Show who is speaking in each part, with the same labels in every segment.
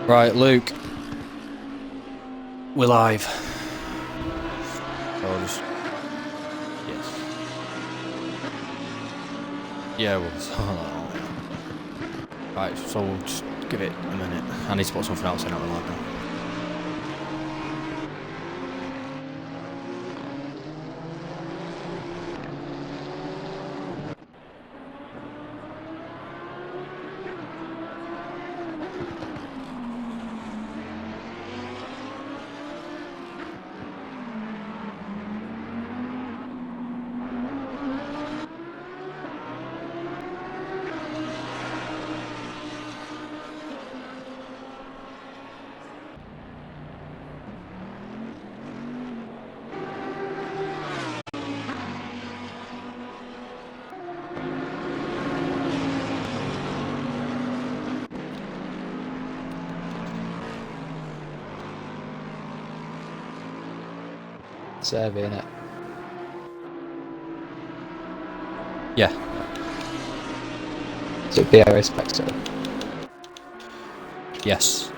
Speaker 1: Right, Luke. We're live. So just... Yes. Yeah, well... Right, so we'll just give it a minute. I need to put something else in out loud now.
Speaker 2: Survey, innit?
Speaker 1: Yeah.
Speaker 2: So BoA spec so.
Speaker 1: Yes.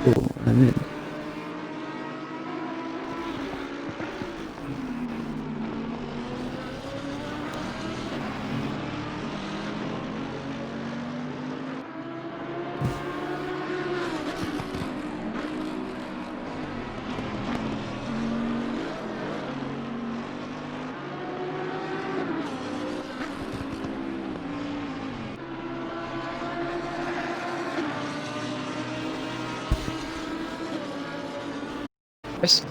Speaker 2: Ooh, I'm in. Chris?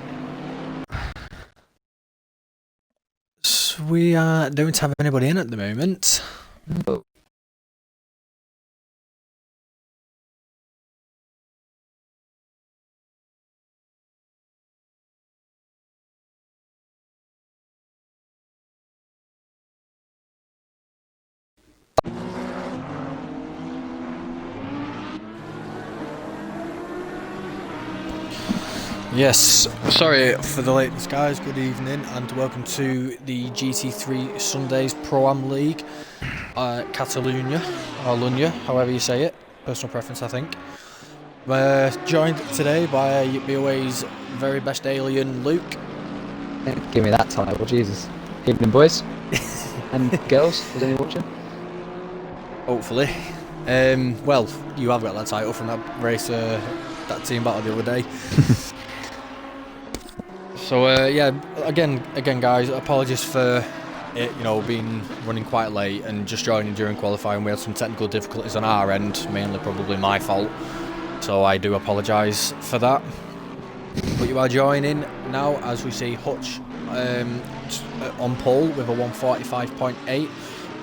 Speaker 1: So we don't have anybody in at the moment.
Speaker 2: Oh.
Speaker 1: Yes, sorry for the lateness, guys. Good evening and welcome to the GT3 Sundays Pro-Am League, Catalunya, or Lunya, however you say it. Personal preference, I think. We're joined today by BoA's very best alien, Luke.
Speaker 2: Give me that title, Jesus. Evening, boys. And girls, is anyone watching?
Speaker 1: Hopefully. Well, you have got that title from that race, that team battle the other day. So yeah, again, guys, apologies for it, being running quite late and just joining during qualifying. We had some technical difficulties on our end, mainly probably my fault. So I do apologise for that. But you are joining now as we see Hutch on pole with a 145.8,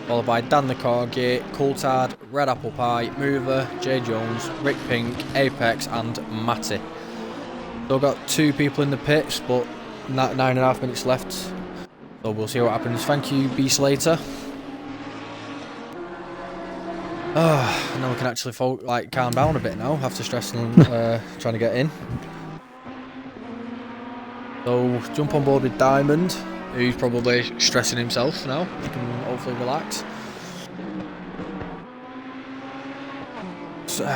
Speaker 1: followed by Dan the Corgi, Coulthard, Red Apple Pie, Mover, Jay Jones, Rick Pink, Apex, and Matty. Still got two people in the pits, but 9.5 minutes left, so we'll see what happens. Thank you, B Slater. And then we can actually calm down a bit now after stressing trying to get in. So jump on board with Diamond, who's probably stressing himself now. He can hopefully relax. So,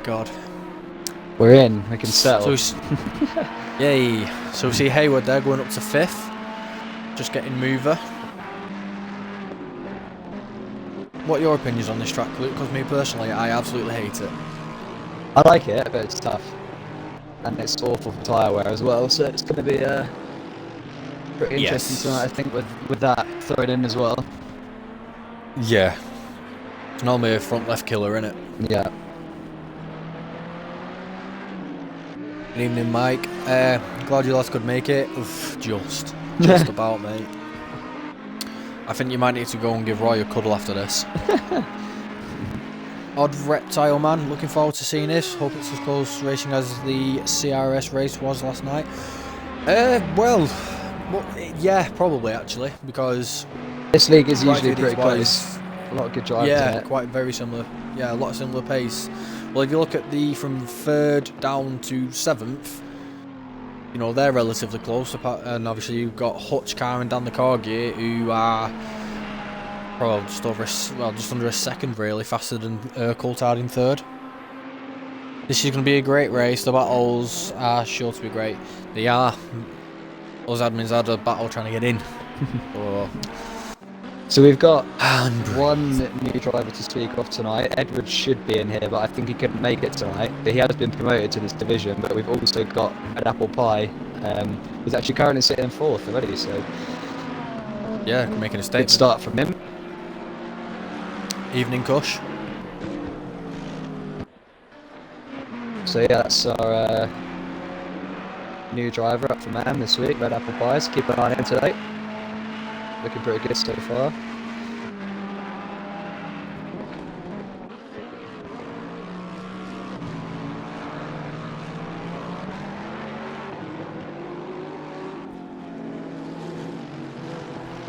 Speaker 1: God.
Speaker 2: We're in, we can settle.
Speaker 1: So yay. So we see Hayward there going up to 5th. Just getting Mover. What are your opinions on this track, Luke? Because me personally, I absolutely hate it.
Speaker 2: I like it, but it's tough. And it's awful for tyre wear as well, so it's going to be pretty interesting tonight, I think, with that thrown in as well.
Speaker 1: Yeah. It's normally a front left killer, innit?
Speaker 2: Yeah.
Speaker 1: Good evening, Mike. Glad you lads could make it. Oof, just about, mate. I think you might need to go and give Roy a cuddle after this. Odd Reptile Man, looking forward to seeing this. Hope it's as close racing as the CRS race was last night. Well, yeah, probably actually, because
Speaker 2: this league is usually pretty close. A lot of good drivers.
Speaker 1: Yeah, quite very similar. Yeah, a lot of similar pace. Well, if you look at from 3rd down to 7th, you know, they're relatively close. And obviously you've got Hutch, Car and Dan the Corgi, who are probably just under a second really faster than Coulthard in third. This is going to be a great race. The battles are sure to be great. They are. Us admins had a battle trying to get in.
Speaker 2: So we've got one new driver to speak of tonight. Edward should be in here, but I think he couldn't make it tonight. But he has been promoted to this division. But we've also got Red Apple Pie, who's actually currently sitting in fourth already. So
Speaker 1: yeah, making a statement.
Speaker 2: Good start from him.
Speaker 1: Evening, Kush.
Speaker 2: So yeah, that's our new driver up for man this week, Red Apple Pies. Keep an eye on him today. Looking pretty good so far.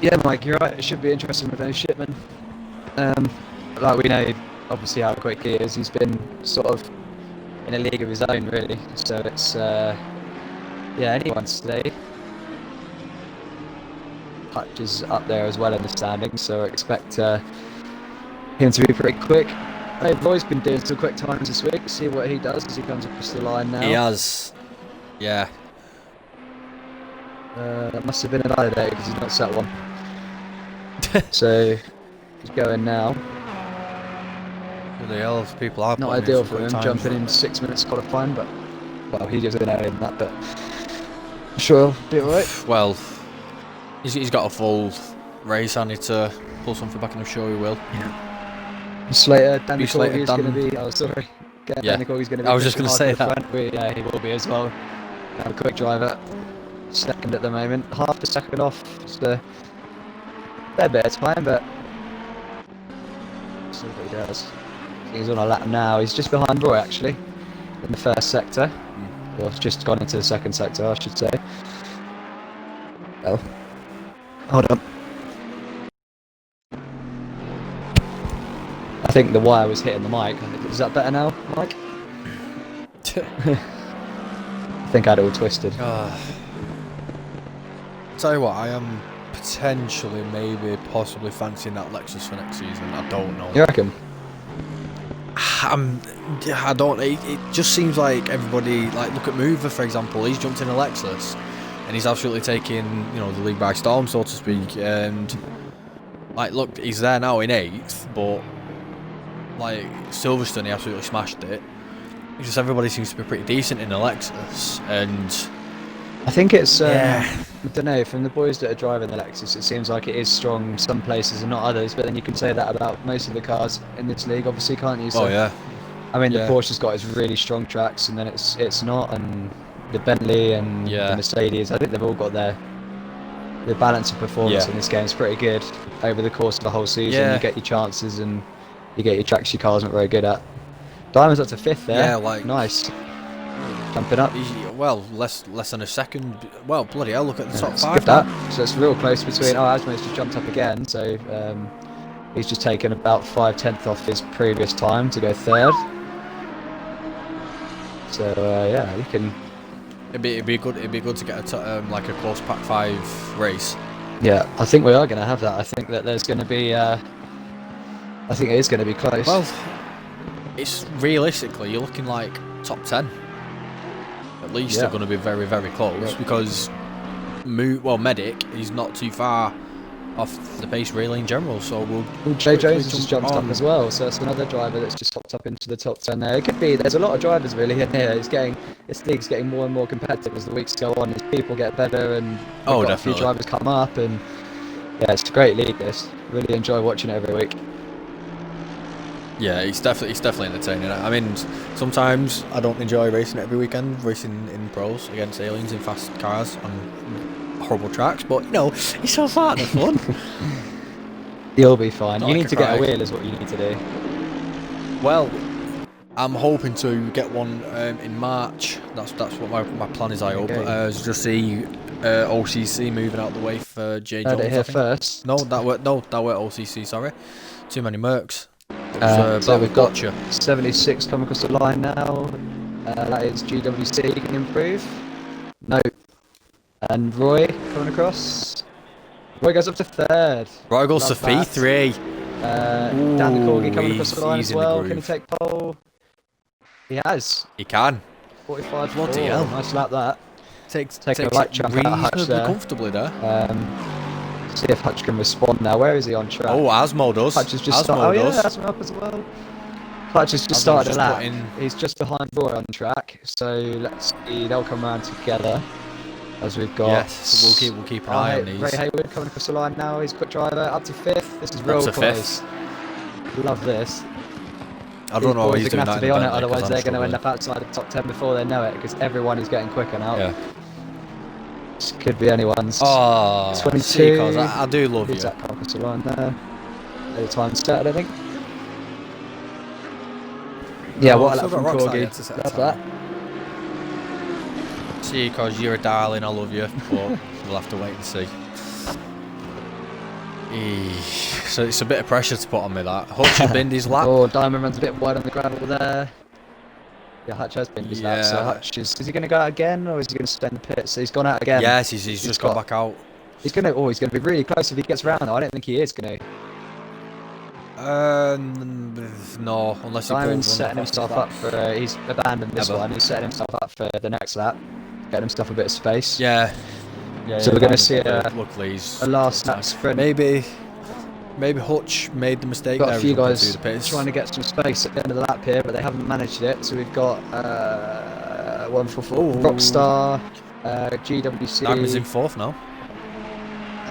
Speaker 2: Yeah, Mike, you're right. It should be interesting with those Shipman. Like we know, obviously how quick he is. He's been sort of in a league of his own, really. So it's yeah, anyone's today. Hutch is up there as well in the standings, so I expect him to be pretty quick. Hey, Roy's been doing some quick times this week. See what he does as he comes across the line now.
Speaker 1: He has, yeah.
Speaker 2: That must have been an either day because he's not set one. So he's going now.
Speaker 1: The hell, people are
Speaker 2: not ideal for him, jumping in 6 minutes qualifying, but well, he doesn't know in that, but I'm sure he'll be alright.
Speaker 1: Well, he's got a full race. I need to pull something back, and I'm sure he will.
Speaker 2: Yeah. Slater, Danny Corgi is going to be. Oh, sorry. Danny Corgi's going to be.
Speaker 1: I was just going to say that.
Speaker 2: Yeah, he will be as well. A quick driver, second at the moment, half a second off. So they're better time, but see what he does. He's on a lap now. He's just behind Roy actually in the first sector. Well, just gone into the second sector, I should say. Oh, hold on. I think the wire was hitting the mic. Is that better now, Mike? I think I had it all twisted.
Speaker 1: Tell you what, I am potentially, possibly fancying that Lexus for next season. I don't know.
Speaker 2: You reckon?
Speaker 1: I don't. It just seems like everybody, like, look at Mover for example. He's jumped in a Lexus, and he's absolutely taking, you know, the league by storm, so to speak. And like, look, he's there now in 8th, but like Silverstone, he absolutely smashed it. It's just everybody seems to be pretty decent in a Lexus, and
Speaker 2: I think it's I don't know, from the boys that are driving the Lexus, it seems like it is strong some places and not others, but then you can say that about most of the cars in this league, obviously, can't you? So,
Speaker 1: oh yeah.
Speaker 2: I mean, the Porsche's got its really strong tracks, and then it's not, and the Bentley and the Mercedes, I think they've all got the balance of performance in this game is pretty good over the course of the whole season. You get your chances and you get your tracks your car's not very good at. Diamond's up to 5th there. Yeah, like nice. Jumping up.
Speaker 1: Well, less than a second. Well, bloody hell, look at the top 5.
Speaker 2: Skip that. So it's real close between. Oh, Asmo's just jumped up again, so he's just taken about 5/10 off his previous time to go 3rd. So yeah, you can.
Speaker 1: It'd be good to get like a close pack 5 race.
Speaker 2: Yeah, I think we are going to have that. I think that there's going to be. I think it is going to be close.
Speaker 1: Well, it's realistically you're looking like top 10. At least they're going to be very, very close because Medic is not too far off the pace really in general. So
Speaker 2: Jay Jones has just jumped up as well. So it's another driver that's just popped up into the top 10 there. It could be. There's a lot of drivers really in here. This league's getting more and more competitive as the weeks go on, as people get better and a few drivers come up, and yeah, it's a great league. This really enjoy watching it every week.
Speaker 1: Yeah, it's definitely entertaining. I mean, sometimes I don't enjoy racing every weekend, racing in pros against aliens in fast cars on horrible tracks, but you know, it's all part of the fun.
Speaker 2: You'll be fine. You need to get a wheel is what you need to do.
Speaker 1: Well, I'm hoping to get one in March. That's what my plan is, I hope. Just see OCC moving out the way for Jay Jones.
Speaker 2: Heard it here first.
Speaker 1: No, that were OCC, sorry. Too many Mercs.
Speaker 2: So we've got 76 coming across the line now. That is GWC can improve. No, And Roy coming across. Roy goes up to third.
Speaker 1: Roy goes to P3.
Speaker 2: Dan the Corgi coming across the line as well. Can he take pole? He has.
Speaker 1: He can.
Speaker 2: 45.
Speaker 1: Bloody hell.
Speaker 2: Nice lap that.
Speaker 1: Takes
Speaker 2: a right chunk out of Hutch there.
Speaker 1: Comfortably there.
Speaker 2: See if Hutch can respond now. Where is he on track?
Speaker 1: Oh, Asmo does.
Speaker 2: Hutch has just started. Oh yeah, Asmo up as well. Hutch has just started a lap. He's just behind Roy on track. So let's see. They'll come around together. As we've got.
Speaker 1: Yes, we'll keep an eye on these.
Speaker 2: Ray Hayward coming across the line now. He's quick driver up to 5th. This is real close. Love this.
Speaker 1: I don't know what he's doing.
Speaker 2: They're going to have to be on it, otherwise they're going to end up outside the top 10 before they know it, because everyone is getting quicker now.
Speaker 1: Yeah.
Speaker 2: This could be anyone's.
Speaker 1: Oh,
Speaker 2: 22.
Speaker 1: I do love you.
Speaker 2: That car across the line there. The time started, I think. Yeah, what a lap from Corgi. Love that.
Speaker 1: See, because you're a darling, I love you, but we'll have to wait and see. So it's a bit of pressure to put on me, that. Hutch has binned his lap.
Speaker 2: Oh, Diamond runs a bit wide on the gravel there. Yeah, Hutch has binned his lap, so Hutch is he going to go out again, or is he going to stay in the pits? So he's gone out again.
Speaker 1: Yes, he's just gone back out.
Speaker 2: He's going to be really close if he gets round, though. I don't think he is going to.
Speaker 1: No, unless he
Speaker 2: Diamond's setting himself up for, he's abandoned this one, he's setting himself up for the next lap. Getting himself a bit of space.
Speaker 1: Yeah.
Speaker 2: So we're going to see a
Speaker 1: last
Speaker 2: lap sprint.
Speaker 1: Maybe Hutch made the mistake.
Speaker 2: Got a few guys trying to get some space at the end of the lap here, but they haven't managed it. So we've got 144 Rockstar, GWC.
Speaker 1: Diamond's in 4th now.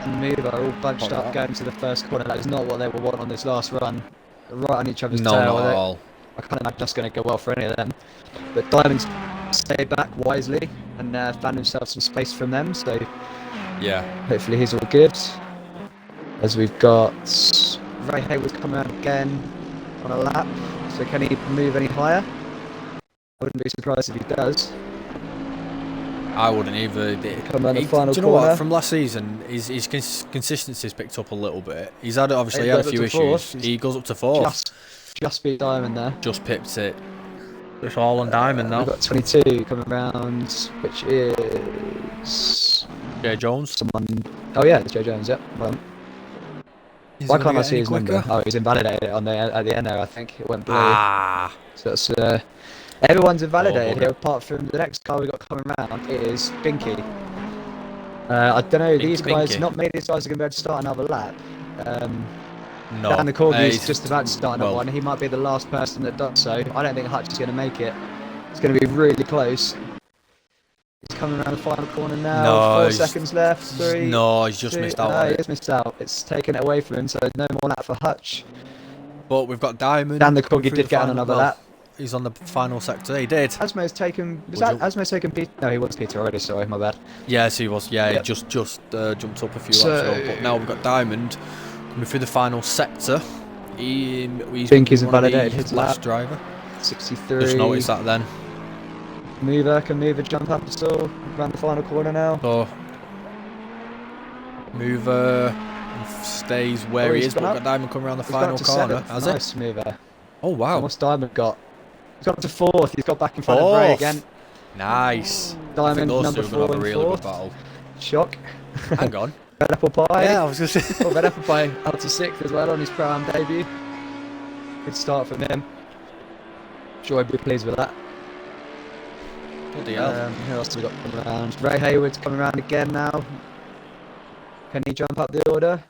Speaker 2: And Mover are all bunched up going to the first corner. That is not what they will want on this last run. Right on each other's tail.
Speaker 1: No, not at all.
Speaker 2: I can't imagine that's going to go well for any of them. But Diamond's stayed back wisely and found himself some space from them. So
Speaker 1: yeah,
Speaker 2: hopefully he's all good. As we've got Ray Hayward coming around again on a lap. So can he move any higher? I wouldn't be surprised if he does.
Speaker 1: I wouldn't either.
Speaker 2: Come around the final
Speaker 1: do you know
Speaker 2: corner.
Speaker 1: what? From last season, his consistency's picked up a little bit. He's had obviously had a few issues. He goes up to 4th.
Speaker 2: Just beat Diamond there.
Speaker 1: Just pipped it. It's all on Diamond now.
Speaker 2: We've got 22 coming round, which is
Speaker 1: Jay Jones.
Speaker 2: Oh yeah, it's Jay Jones. Yep. Well, why can't I see his number? Oh, he's invalidated at the end there. I think it went blue. So that's everyone's invalidated here, apart from the next car we got coming round. It is Binky. I don't know. These guys, not many of these guys are going to be able to start another lap.
Speaker 1: No.
Speaker 2: Dan the Corgi is just about to start another one. He might be the last person that does so. I don't think Hutch is going to make it. It's going to be really close. He's coming around the final corner now.
Speaker 1: No,
Speaker 2: 4 seconds left. 3.
Speaker 1: No, he's just missed out.
Speaker 2: No, he has missed out. It's taken it away from him, so no more lap for Hutch.
Speaker 1: But we've got Diamond.
Speaker 2: Dan the Corgi did get on another lap.
Speaker 1: He's on the final sector. He did.
Speaker 2: Asmo's taken. Asmo's taken Peter? No, he was Peter already. Sorry, my bad.
Speaker 1: Yes, he was. Yeah, he just jumped up a few laps ago. But now we've got Diamond coming through the final sector.
Speaker 2: Binky's invalidated his
Speaker 1: last
Speaker 2: lap.
Speaker 1: Driver.
Speaker 2: 63.
Speaker 1: Just noticed that then.
Speaker 2: Can Mover jump up at all? Around the final corner now.
Speaker 1: So Mover stays where he is, but we've got Diamond coming around the final corner. Has it?
Speaker 2: Nice Mover.
Speaker 1: Oh wow.
Speaker 2: What's Diamond got? He's got up to 4th. He's got back in front of Ray again.
Speaker 1: Nice.
Speaker 2: Diamond number 4
Speaker 1: have a
Speaker 2: in
Speaker 1: really
Speaker 2: 4th.
Speaker 1: good battle.
Speaker 2: Shock.
Speaker 1: Hang on.
Speaker 2: Red Apple Pie.
Speaker 1: Yeah, I was going to say.
Speaker 2: Red Apple Pie up to 6th as well on his Pro-Am debut. Good start from him. Sure he'd be pleased with that.
Speaker 1: Bloody hell.
Speaker 2: Who else have we got coming around? Ray Hayward's coming around again now. Can he jump up the order?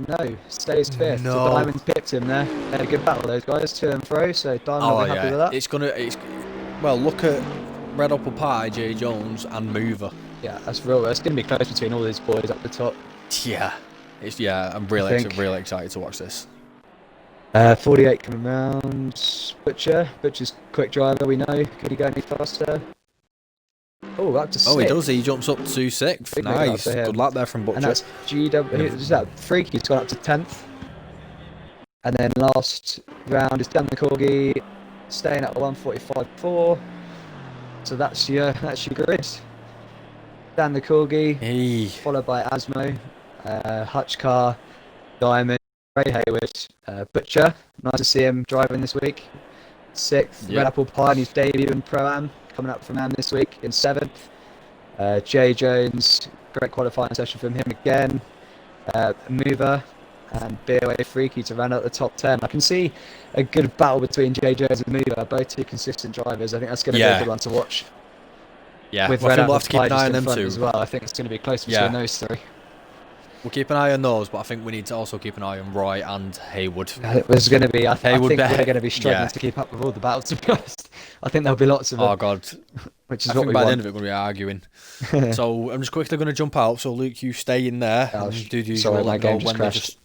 Speaker 2: No, stays 5th.
Speaker 1: No.
Speaker 2: So Diamond's pipped him there. They had a good battle, those guys, to and fro, so Diamond will be happy with that.
Speaker 1: Well, look at Red Apple Pie, Jay Jones, and Mover.
Speaker 2: Yeah, that's real. It's going to be close between all these boys up the top.
Speaker 1: Yeah, I'm really excited to watch this.
Speaker 2: 48 coming round. Butcher's quick driver, we know. Could he go any faster? Oh, up to 6th.
Speaker 1: Oh, he does. He jumps up to 6th. Nice. Good lap there from Butcher.
Speaker 2: And that's GW. Is that Freaky's gone up to 10th. And then last round is Dan the Corgi, staying at 145.4. So that's your grid. Dan the Corgi, followed by Asmo, Hutch Car, Diamond, Ray Hayward, Butcher. Nice to see him driving this week. 6th. Red Apple Pine, who's debuting Pro-Am, coming up from Am this week in 7th. Jay Jones, great qualifying session from him again. Mover and BoA Freaky to round out the top 10. I can see a good battle between Jay Jones and Mover, both two consistent drivers. I think that's going to be a good one to watch.
Speaker 1: Yeah,
Speaker 2: with Red Apple have to keep an eye on them too as well. I think it's going to be close between those three.
Speaker 1: We'll keep an eye on those, but I think we need to also keep an eye on Roy and Haywood.
Speaker 2: It was going to be. I think we're going to be struggling to keep up with all the battles. To be honest, I think there'll be lots of them.
Speaker 1: Oh God,
Speaker 2: which is
Speaker 1: I
Speaker 2: what
Speaker 1: think
Speaker 2: we
Speaker 1: by
Speaker 2: want.
Speaker 1: the end of it, we're going to be arguing. So I'm just quickly going to jump out. So Luke, you stay in there.
Speaker 2: Sorry, my game just crashed.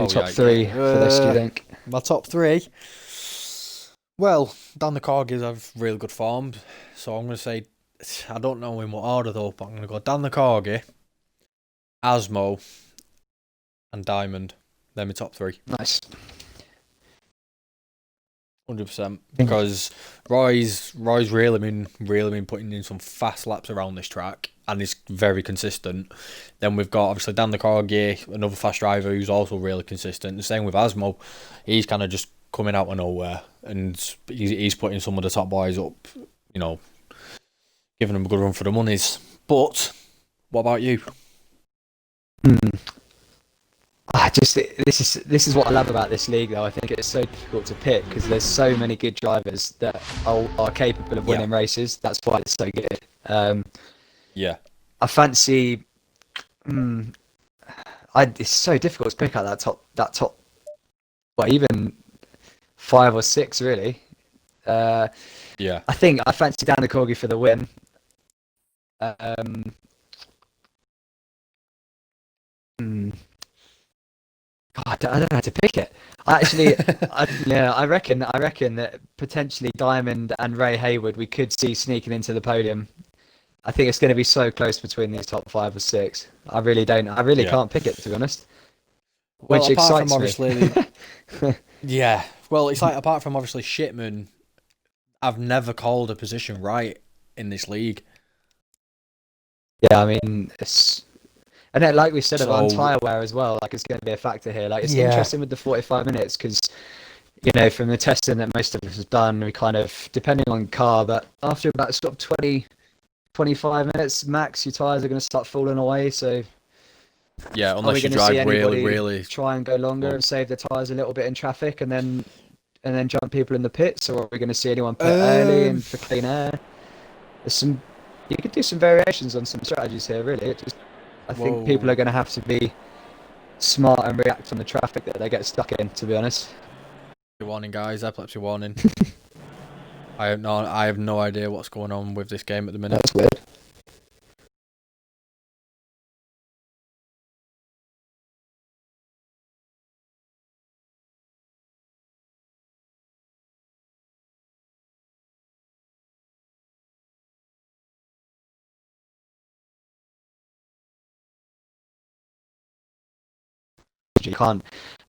Speaker 2: Top three for this, do you think?
Speaker 1: My top three? Well, Dan the Corgis have really good form, so I'm going to say, I don't know in what order though, but I'm going to go Dan the Corgi, Asmo, and Diamond. They're my top three.
Speaker 2: Nice.
Speaker 1: 100%, because Roy's really been putting in some fast laps around this track, and he's very consistent. Then we've got obviously Dan the Corgi, another fast driver who's also really consistent. The same with Asmo, he's kind of just coming out of nowhere, and he's putting some of the top boys up, you know, giving them a good run for the monies. But what about you?
Speaker 2: This is what I love about this league, though. I think it's so difficult to pick because there's so many good drivers that are capable of winning races. That's why it's so good. I fancy. It's so difficult to pick out that top. Well, even 5 or 6 really. I think I fancy Dan the Corgi for the win. God, I don't know how to pick it. I reckon that potentially Diamond and Ray Haywood we could see sneaking into the podium. I think it's going to be so close between these top 5 or 6. I really can't pick it, to be honest. Which excites me.
Speaker 1: Well, it's like apart from obviously Shipman, I've never called a position right in this league.
Speaker 2: Yeah, I mean, and then, like we said about tyre wear as well, like it's going to be a factor here. Like it's interesting with the 45 minutes because, you know, from the testing that most of us have done, we kind of, depending on car, but after about sort of 20, 25 minutes max, your tyres are going to start falling away. So
Speaker 1: unless you drive really
Speaker 2: try and go longer and save the tyres a little bit in traffic, and then jump people in the pits, or are we going to see anyone pit early and for clean air? You could do some variations on some strategies here, really. I think people are going to have to be smart and react on the traffic that they get stuck in, to be honest.
Speaker 1: Warning, guys, epilepsy warning. I have no idea what's going on with this game at the minute.
Speaker 2: That's weird.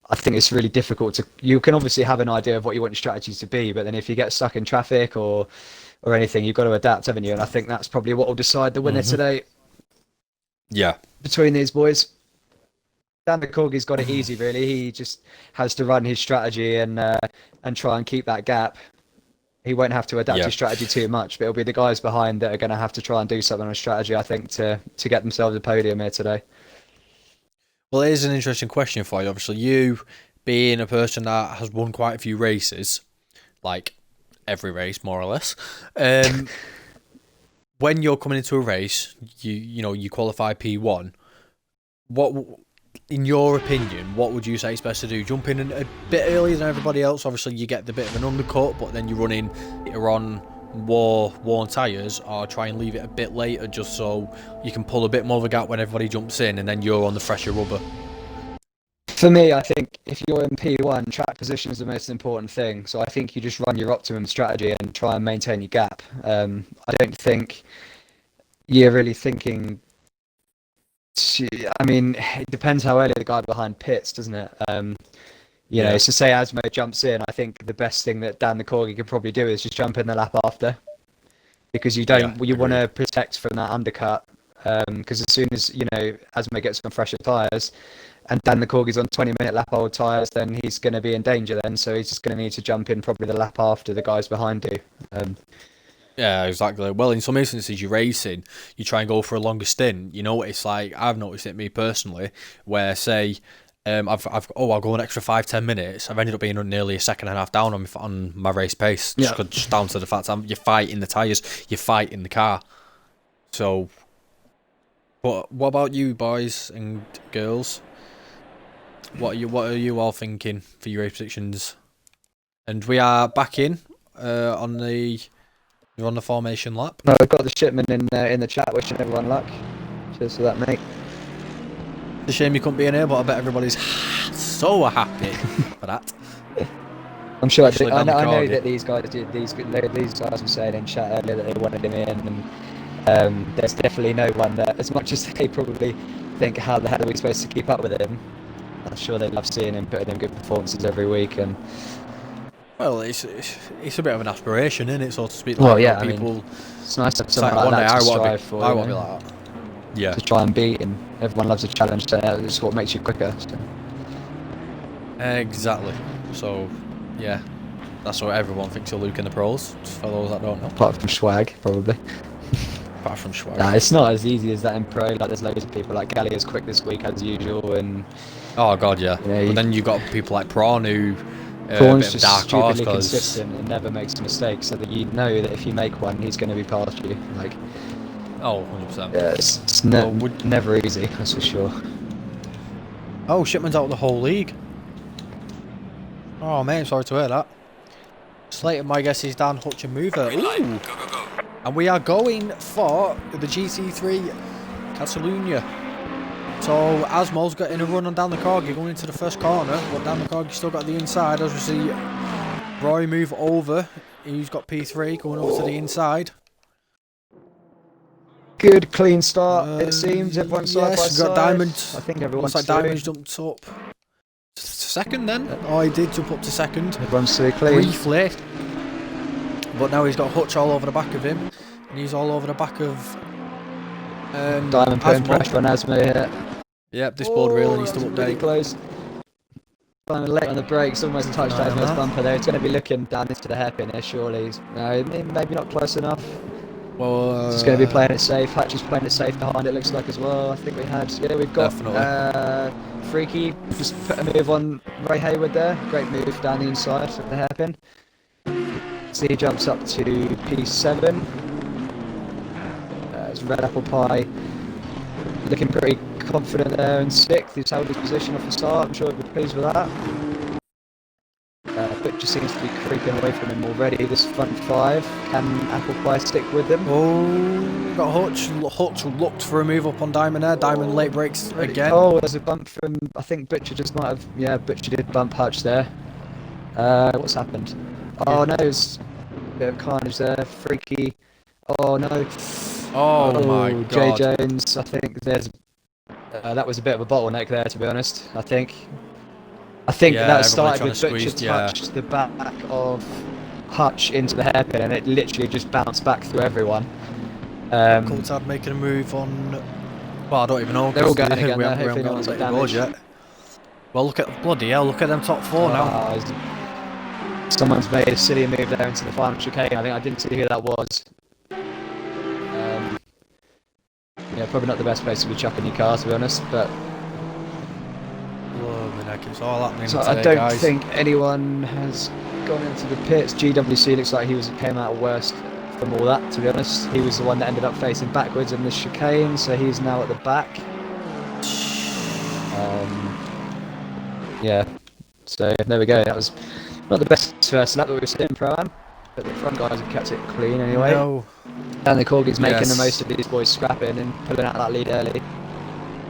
Speaker 2: I think it's really difficult you can obviously have an idea of what you want your strategies to be, but then if you get stuck in traffic or anything, you've got to adapt, haven't you? And I think that's probably what will decide the winner today.
Speaker 1: Yeah.
Speaker 2: Between these boys. Dan the Corgi's got it easy, really. He just has to run his strategy and try and keep that gap. He won't have to adapt his strategy too much, but it'll be the guys behind that are going to have to try and do something on strategy, I think, to get themselves a podium here today.
Speaker 1: Well, it is an interesting question for you. Obviously, you being a person that has won quite a few races, like every race, more or less. When you're coming into a race, you qualify P1. What, in your opinion, what would you say is best to do? Jump in a bit earlier than everybody else. Obviously, you get the bit of an undercut, but then you're running either on worn tyres, or try and leave it a bit later just so you can pull a bit more of a gap when everybody jumps in and then you're on the fresher rubber.
Speaker 2: For me, I think if you're in P1, track position is the most important thing. So I think you just run your optimum strategy and try and maintain your gap. I don't think you're really thinking I mean, it depends how early the guy behind pits, doesn't it? You know, so say Asmo jumps in, I think the best thing that Dan the Corgi could probably do is just jump in the lap after, because you want to protect from that undercut. Because as soon as, you know, Asmo gets on fresher tyres, and Dan the Corgi's on 20-minute lap old tyres, then he's going to be in danger then. So he's just going to need to jump in probably the lap after the guys behind you.
Speaker 1: Yeah, exactly. Well, in some instances, you're racing, you try and go for a longer stint. You know what it's like? I've noticed it, me personally, where say, I'll go an extra 5-10 minutes. I've ended up being nearly a second and a half down on my race pace, just down to the fact you're fighting the tyres, you're fighting the car. So, but what about you, boys and girls? What are you all thinking for your race predictions? And we are back in You're on the formation lap.
Speaker 2: No, I've got the shipman in the chat wishing everyone luck. Cheers for that, mate.
Speaker 1: It's a shame you couldn't be in here, but I bet everybody's so happy for that.
Speaker 2: I'm sure. I know that these guys were saying in chat earlier that they wanted him in, and there's definitely no one that, as much as they probably think how the hell are we supposed to keep up with him, I'm sure they love seeing him putting in good performances every week. And
Speaker 1: well, it's a bit of an aspiration, isn't it, so to speak?
Speaker 2: Well,
Speaker 1: like,
Speaker 2: yeah,
Speaker 1: people.
Speaker 2: I mean, it's nice to have someone like that to strive for.
Speaker 1: I want to be like that. Yeah.
Speaker 2: To try and beat, and everyone loves a challenge. So it's what makes you quicker. So.
Speaker 1: Exactly. So, yeah, that's what everyone thinks of Luke in the pros. For those that don't know.
Speaker 2: Apart from swag, probably.
Speaker 1: Apart from swag.
Speaker 2: Nah, it's not as easy as that in pro. Like, there's loads of people like Gallier's quick this week as usual, and.
Speaker 1: Oh god, yeah. You know, but then you've got people like Prawn who.
Speaker 2: Prawn's just stupidly consistent and never makes a mistake, so that you know that if you make one, he's going to be past you. Like.
Speaker 1: Oh, 100%.
Speaker 2: Yeah, it's never easy, that's for sure.
Speaker 1: Oh, Shipman's out of the whole league. Oh, mate, sorry to hear that. Slated, my guess is Dan Hutch and Mover. Ooh. And we are going for the GT3 Catalunya. So, Asmo's getting a run on Dan the Corgi going into the first corner, but Dan the Corgi's still got the inside as we see Roy move over. He's got P3 going over to the inside.
Speaker 2: Good clean start, it seems. Everyone's side by side.
Speaker 1: Got Diamond.
Speaker 2: I think everyone's
Speaker 1: like Diamond jumped up to second then. Oh, he did jump up to second.
Speaker 2: Everyone's so clean.
Speaker 1: Briefly. But now he's got Hutch all over the back of him. And he's all over the back of
Speaker 2: Diamond putting pressure on Asmo here.
Speaker 1: Yep, this board really needs to update.
Speaker 2: Really close. Diamond late on the brakes, almost touched Asmo's bumper there. It's going to be looking down into the hairpin here, surely. No, maybe not close enough.
Speaker 1: Well,
Speaker 2: he's going to be playing it safe. Hutch is playing it safe behind, it looks like, as well. I think we've got Freaky just put a move on Ray Hayward there. Great move down the inside of the hairpin. So he jumps up to P7. It's Red Apple Pie looking pretty confident there in 6th. He's held his position off the start. I'm sure he'll be pleased with that. Butcher seems to be creeping away from him already. This front 5. Can Apple Pie stick with him?
Speaker 1: Oh, got Hutch. Hutch looked for a move up on Diamond there. Diamond late breaks again.
Speaker 2: Oh, there's a bump from. I think Butcher just might have. Yeah, Butcher did bump Hutch there. What's happened? Oh no, there's a bit of carnage there. Freaky. Oh no.
Speaker 1: Oh my god.
Speaker 2: Jay Jones. I think there's. That was a bit of a bottleneck there, to be honest. I think that started with Butcher touched the back of Hutch into the hairpin, and it literally just bounced back through everyone.
Speaker 1: Coulthard making a move on. Well, I don't even know.
Speaker 2: They're all going again.
Speaker 1: We haven't got the board yet. Well, look at bloody hell! Look at them top 4 now.
Speaker 2: Someone's made a silly move there into the final chicane. I didn't see who that was. Yeah, probably not the best place to be chucking your car, to be honest, but.
Speaker 1: It's all happening
Speaker 2: So
Speaker 1: today,
Speaker 2: I don't
Speaker 1: guys.
Speaker 2: think anyone has gone into the pits. GWC looks like he came out worst from all that, to be honest. He was the one that ended up facing backwards in the chicane, so he's now at the back. Yeah, so there we go. That was not the best first lap that we've seen in Pro-Am, but the front guys have kept it clean anyway.
Speaker 1: No.
Speaker 2: And the Corgi's making the most of these boys scrapping and pulling out that lead early.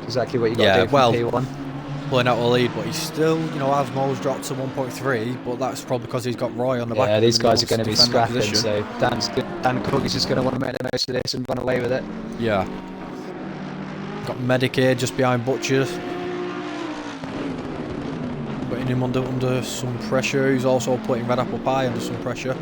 Speaker 2: Exactly what you got to do from P1.
Speaker 1: Pulling out the lead, but he's still, Asmo's dropped to 1.3, but that's probably because he's got Roy on the back.
Speaker 2: Yeah, these guys are going to be scrapping, so Dan Corgi's just going to want to make the most of this and run away with it.
Speaker 1: Yeah. Got Medic here just behind Butcher. Putting him under some pressure. He's also putting Red Apple Pie under some pressure.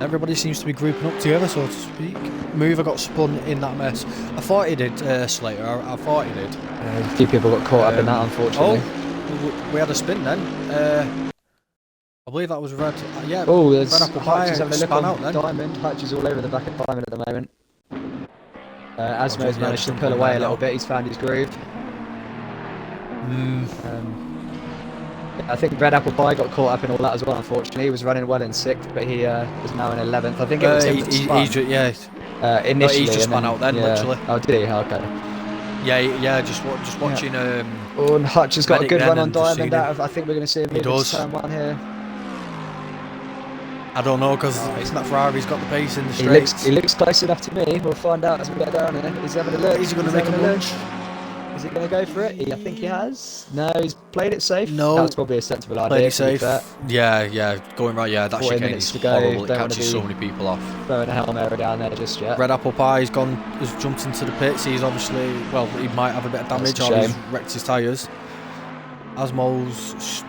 Speaker 1: Everybody seems to be grouping up together, so to speak. Mover got spun in that mess. I thought he did, Slater. I thought he did.
Speaker 2: A few people got caught up in that, unfortunately.
Speaker 1: Oh, we had a spin then. I believe that was Red. Yeah.
Speaker 2: Oh, there's
Speaker 1: Red Apple Pie
Speaker 2: Hutch is having a look
Speaker 1: span
Speaker 2: on
Speaker 1: out then.
Speaker 2: Diamond. Hutch is all over the back of Diamond at the moment. Asmo's managed to pull away a little bit. He's found his groove. I think Red Apple Pie got caught up in all that as well, unfortunately. He was running well in 6th, but he was now in 11th. I think it was him that spun. Initially.
Speaker 1: He's just spun out then, literally.
Speaker 2: Oh, did he? Okay.
Speaker 1: Yeah, just watching...
Speaker 2: Oh, and Hutch has got a good run on Diamond out of... I think we're going to see him in turn 1 here.
Speaker 1: I don't know, because it's not Ferrari's got the pace in the straights.
Speaker 2: He looks close enough to me. We'll find out as we get down here. He's having a look.
Speaker 1: Is he going to make a lunge?
Speaker 2: Is he going to go for it? I think he has. No, he's played it safe.
Speaker 1: No.
Speaker 2: That's probably a sensible idea.
Speaker 1: Played it safe. Yeah, going right. Yeah, that chicane is horrible. It catches so many people off.
Speaker 2: Throwing a Hail down there just yet.
Speaker 1: Red Apple Pie has jumped into the pits. He's obviously, well, he might have a bit of damage or he's wrecked his tyres. Asmo's...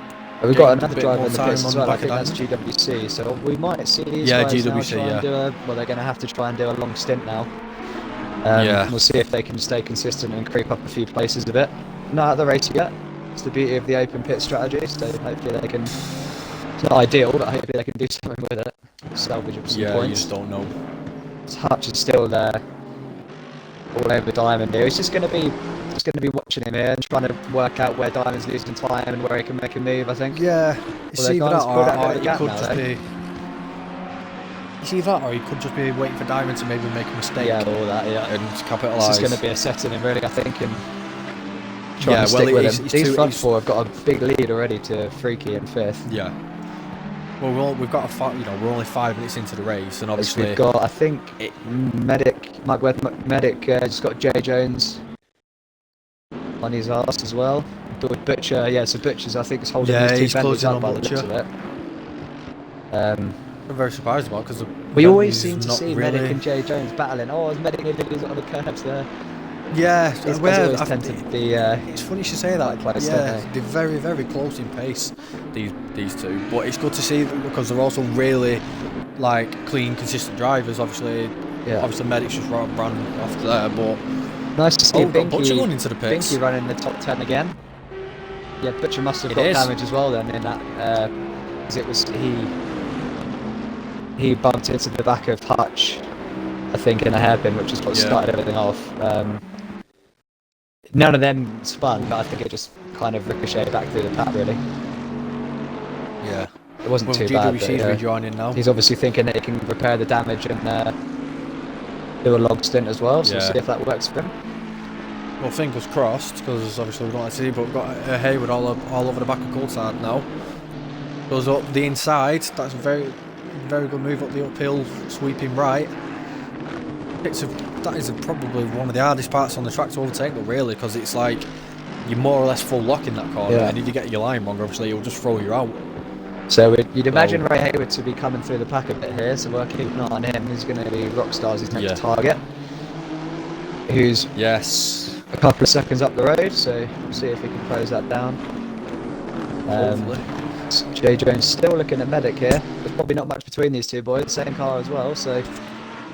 Speaker 2: We've got another driver in the pits as well. I think that's GWC. So we might see these guys
Speaker 1: GWC,
Speaker 2: now try and do well, they're going to have to try and do a long stint now. We'll see if they can stay consistent and creep up a few places a bit. Not at the race yet. It's the beauty of the open pit strategy, so hopefully they can... It's not ideal, but hopefully they can do something with it. Salvage up some points.
Speaker 1: You just don't know.
Speaker 2: Hutch is still there. All over Diamond here. He's just going to be watching him here and trying to work out where Diamond's losing time and where he can make a move, I think.
Speaker 1: Yeah.
Speaker 2: It's either that or
Speaker 1: he could just be... It's either that or he could just be waiting for Diamond to maybe make a mistake.
Speaker 2: Yeah, all that,
Speaker 1: and capitalise.
Speaker 2: This is going to be a setting him, really, I think, and trying to stick with him. These front four have got a big lead already to Freaky in 5th.
Speaker 1: Yeah. Well, we've got we're only 5 minutes into the race, and obviously
Speaker 2: we've got, I think, Mike Medic just got Jay Jones on his arse as well. But Butcher, so Butcher's, I think, is holding these two Bentleys up by the looks of it.
Speaker 1: I'm very surprised about because
Speaker 2: we always seem to see Medic and Jay Jones battling. Oh, is Medic on the curves there?
Speaker 1: Yeah,
Speaker 2: these guys always tend to be.
Speaker 1: It's funny you should say that.
Speaker 2: Close,
Speaker 1: they're very, very close in pace. These two, but it's good to see because they're also really clean, consistent drivers. Obviously, Medic's just ran off there, but
Speaker 2: nice to see
Speaker 1: Butcher going into the pits.
Speaker 2: Binky running the top 10 again. Yeah, Butcher must have got damage as well then in that because it was he bumped into the back of Hutch, I think, in a hairpin, which is what started everything off. None of them spun, but I think it just kind of ricocheted back through the pack, really.
Speaker 1: Yeah.
Speaker 2: It wasn't too bad.
Speaker 1: GWC's rejoining now.
Speaker 2: He's obviously thinking that he can repair the damage and do a long stint as well, so we'll see if that works for him.
Speaker 1: Well, fingers crossed, because obviously we don't like to see, but we've got Hayward all over the back of Corsa now. Goes up the inside, that's a very, very good move up the uphill, sweeping right. That is probably one of the hardest parts on the track to overtake, though, really, because it's like you're more or less full lock in that corner, and if you get your line wrong, obviously it'll just throw you out.
Speaker 2: So you'd imagine Ray Hayward to be coming through the pack a bit here, so we're keeping an eye on him. He's going to be Rockstar's his next target, who's a couple of seconds up the road, so we'll see if he can close that down. Jay Jones still looking at Medic here. There's probably not much between these two boys, same car as well, so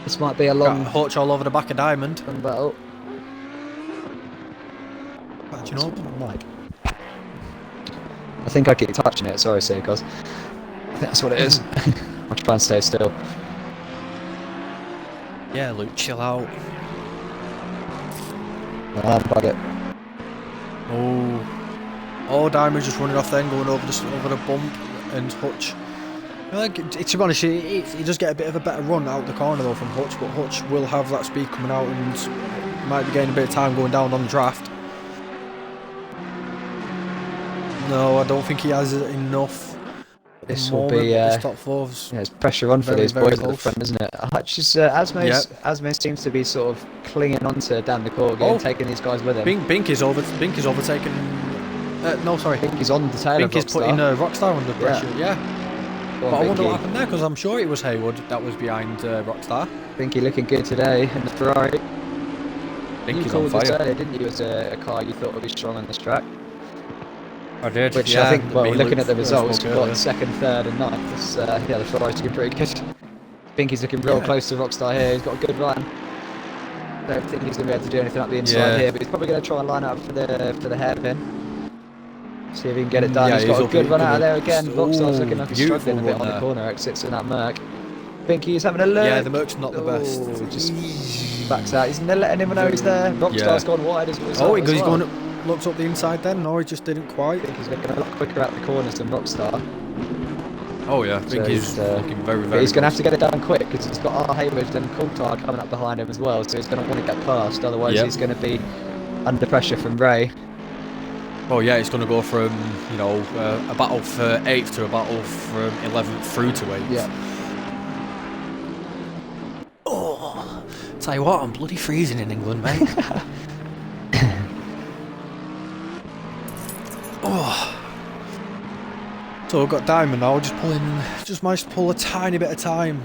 Speaker 2: this might be a long...
Speaker 1: Hutch all over the back of Diamond.
Speaker 2: Battle.
Speaker 1: Catching up.
Speaker 2: Mike. I think I keep touching it, sorry Seacos. I think that's what it is. I'll try and stay still.
Speaker 1: Yeah, Luke, chill out.
Speaker 2: Bug it.
Speaker 1: Oh, Diamond's just running off then, going over the bump, and Hutch. To be honest, he does get a bit of a better run out the corner though from Hutch, but Hutch will have that speed coming out and might be getting a bit of time going down on the draft. No, I don't think he has enough.
Speaker 2: This will be
Speaker 1: top fours.
Speaker 2: Yeah, it's pressure on for these boys at the front, isn't it? Hutch is Asmo seems to be sort of clinging onto Dan the Corgi, taking these guys with him.
Speaker 1: Bink is overtaking. No, sorry.
Speaker 2: Binky's on the tail of Rockstar.
Speaker 1: Bink is putting Rockstar under pressure. Yeah. But I wonder what happened there because I'm sure it was Hayward that was behind Rockstar.
Speaker 2: Binky looking good today in the Ferrari.
Speaker 1: think
Speaker 2: you
Speaker 1: he's on
Speaker 2: called this
Speaker 1: fire.
Speaker 2: earlier, didn't you, as a car you thought would be strong on this track?
Speaker 1: I did.
Speaker 2: Which
Speaker 1: yeah,
Speaker 2: I think, well, looking at the results, we've got
Speaker 1: earlier.
Speaker 2: second, third, and ninth. Yeah, the Ferrari's looking pretty good. Binky's looking real close to Rockstar here. He's got a good run. I don't think he's going to be able to do anything up the inside here, but he's probably going to try and line up for the hairpin. See if he can get it done. He's got a good run out of there again. Rockstar's looking like he's struggling a bit on the corner exits in that Merc. Binky's having a look.
Speaker 1: Yeah, the Merc's not the best.
Speaker 2: Just backs out. He's letting him know he's there. Rockstar's gone wide as well.
Speaker 1: He's going. Looks up the inside then. No, he just didn't quite.
Speaker 2: I think he's looking a lot quicker out the corners than Rockstar.
Speaker 1: Oh yeah, I think he's looking very, very.
Speaker 2: He's going to have to get it done quick because he's got R. Hayward and Coulthard coming up behind him as well. So he's going to want to get past. Otherwise, he's going to be under pressure from Ray.
Speaker 1: Oh yeah, it's going to go from a battle for 8th to a battle from 11th through to 8th.
Speaker 2: Yeah.
Speaker 1: Oh, tell you what, I'm bloody freezing in England, mate. Oh. So we've got Diamond now, just managed to pull a tiny bit of time.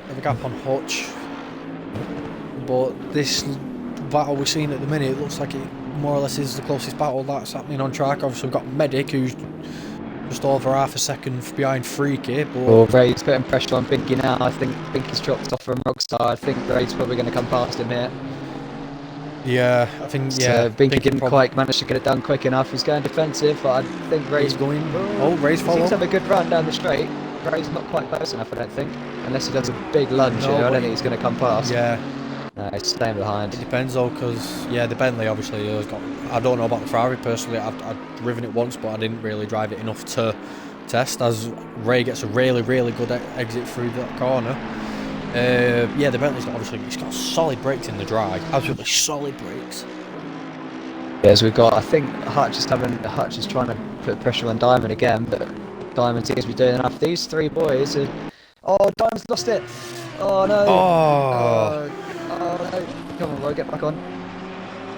Speaker 1: Have a gap on Hutch. But this battle we're seeing at the minute, it looks like it more or less is the closest battle that's happening on track. Obviously we've got Medic, who's just over half a second behind Freaky. But
Speaker 2: well, Ray's putting pressure on Binky now. I think Binky's dropped off from Rockstar. I think Ray's probably going to come past him here.
Speaker 1: Yeah, I think,
Speaker 2: so Binky didn't quite manage to get it done quick enough. He's going defensive, but I think Ray's
Speaker 1: going. Oh, Ray's follow.
Speaker 2: He seems to have a good run down the straight. Ray's not quite close enough, I don't think. Unless he does a big lunge, I don't think he's going to come past.
Speaker 1: Yeah.
Speaker 2: No, he's staying behind.
Speaker 1: It depends though, because the Bentley obviously has got. I don't know about the Ferrari personally. I've driven it once, but I didn't really drive it enough to test. As Ray gets a really, really good exit through that corner. The Bentley's got it's got solid brakes in the dry. Absolutely solid brakes.
Speaker 2: Yes, we've got. I think Hutch is trying to put pressure on Diamond again, but Diamond seems to be doing enough. These three boys are. Oh, Diamond's lost it. Oh no.
Speaker 1: Oh.
Speaker 2: Oh no. Come on, Roy, get back on.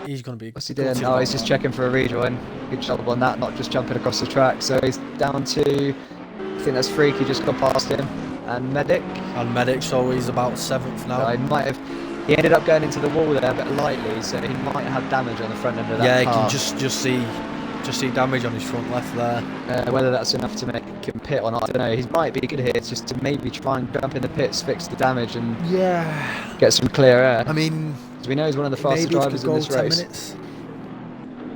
Speaker 1: He's going to be.
Speaker 2: What's he doing? Oh, he's just checking for a rejoin. Good job on that, not just jumping across the track. So he's down to. I think that's Freaky just got past him. And Medic.
Speaker 1: So he's about 7th now.
Speaker 2: He ended up going into the wall there a bit lightly, so he might have damage on the front end of that car.
Speaker 1: Yeah, you can just see damage on his front left there.
Speaker 2: Whether that's enough to make him pit or not, I don't know. He might be good here. It's just to maybe try and jump in the pits, fix the damage, and get some clear air.
Speaker 1: I mean,
Speaker 2: as we know, he's one of the fastest drivers in this race.
Speaker 1: Minutes.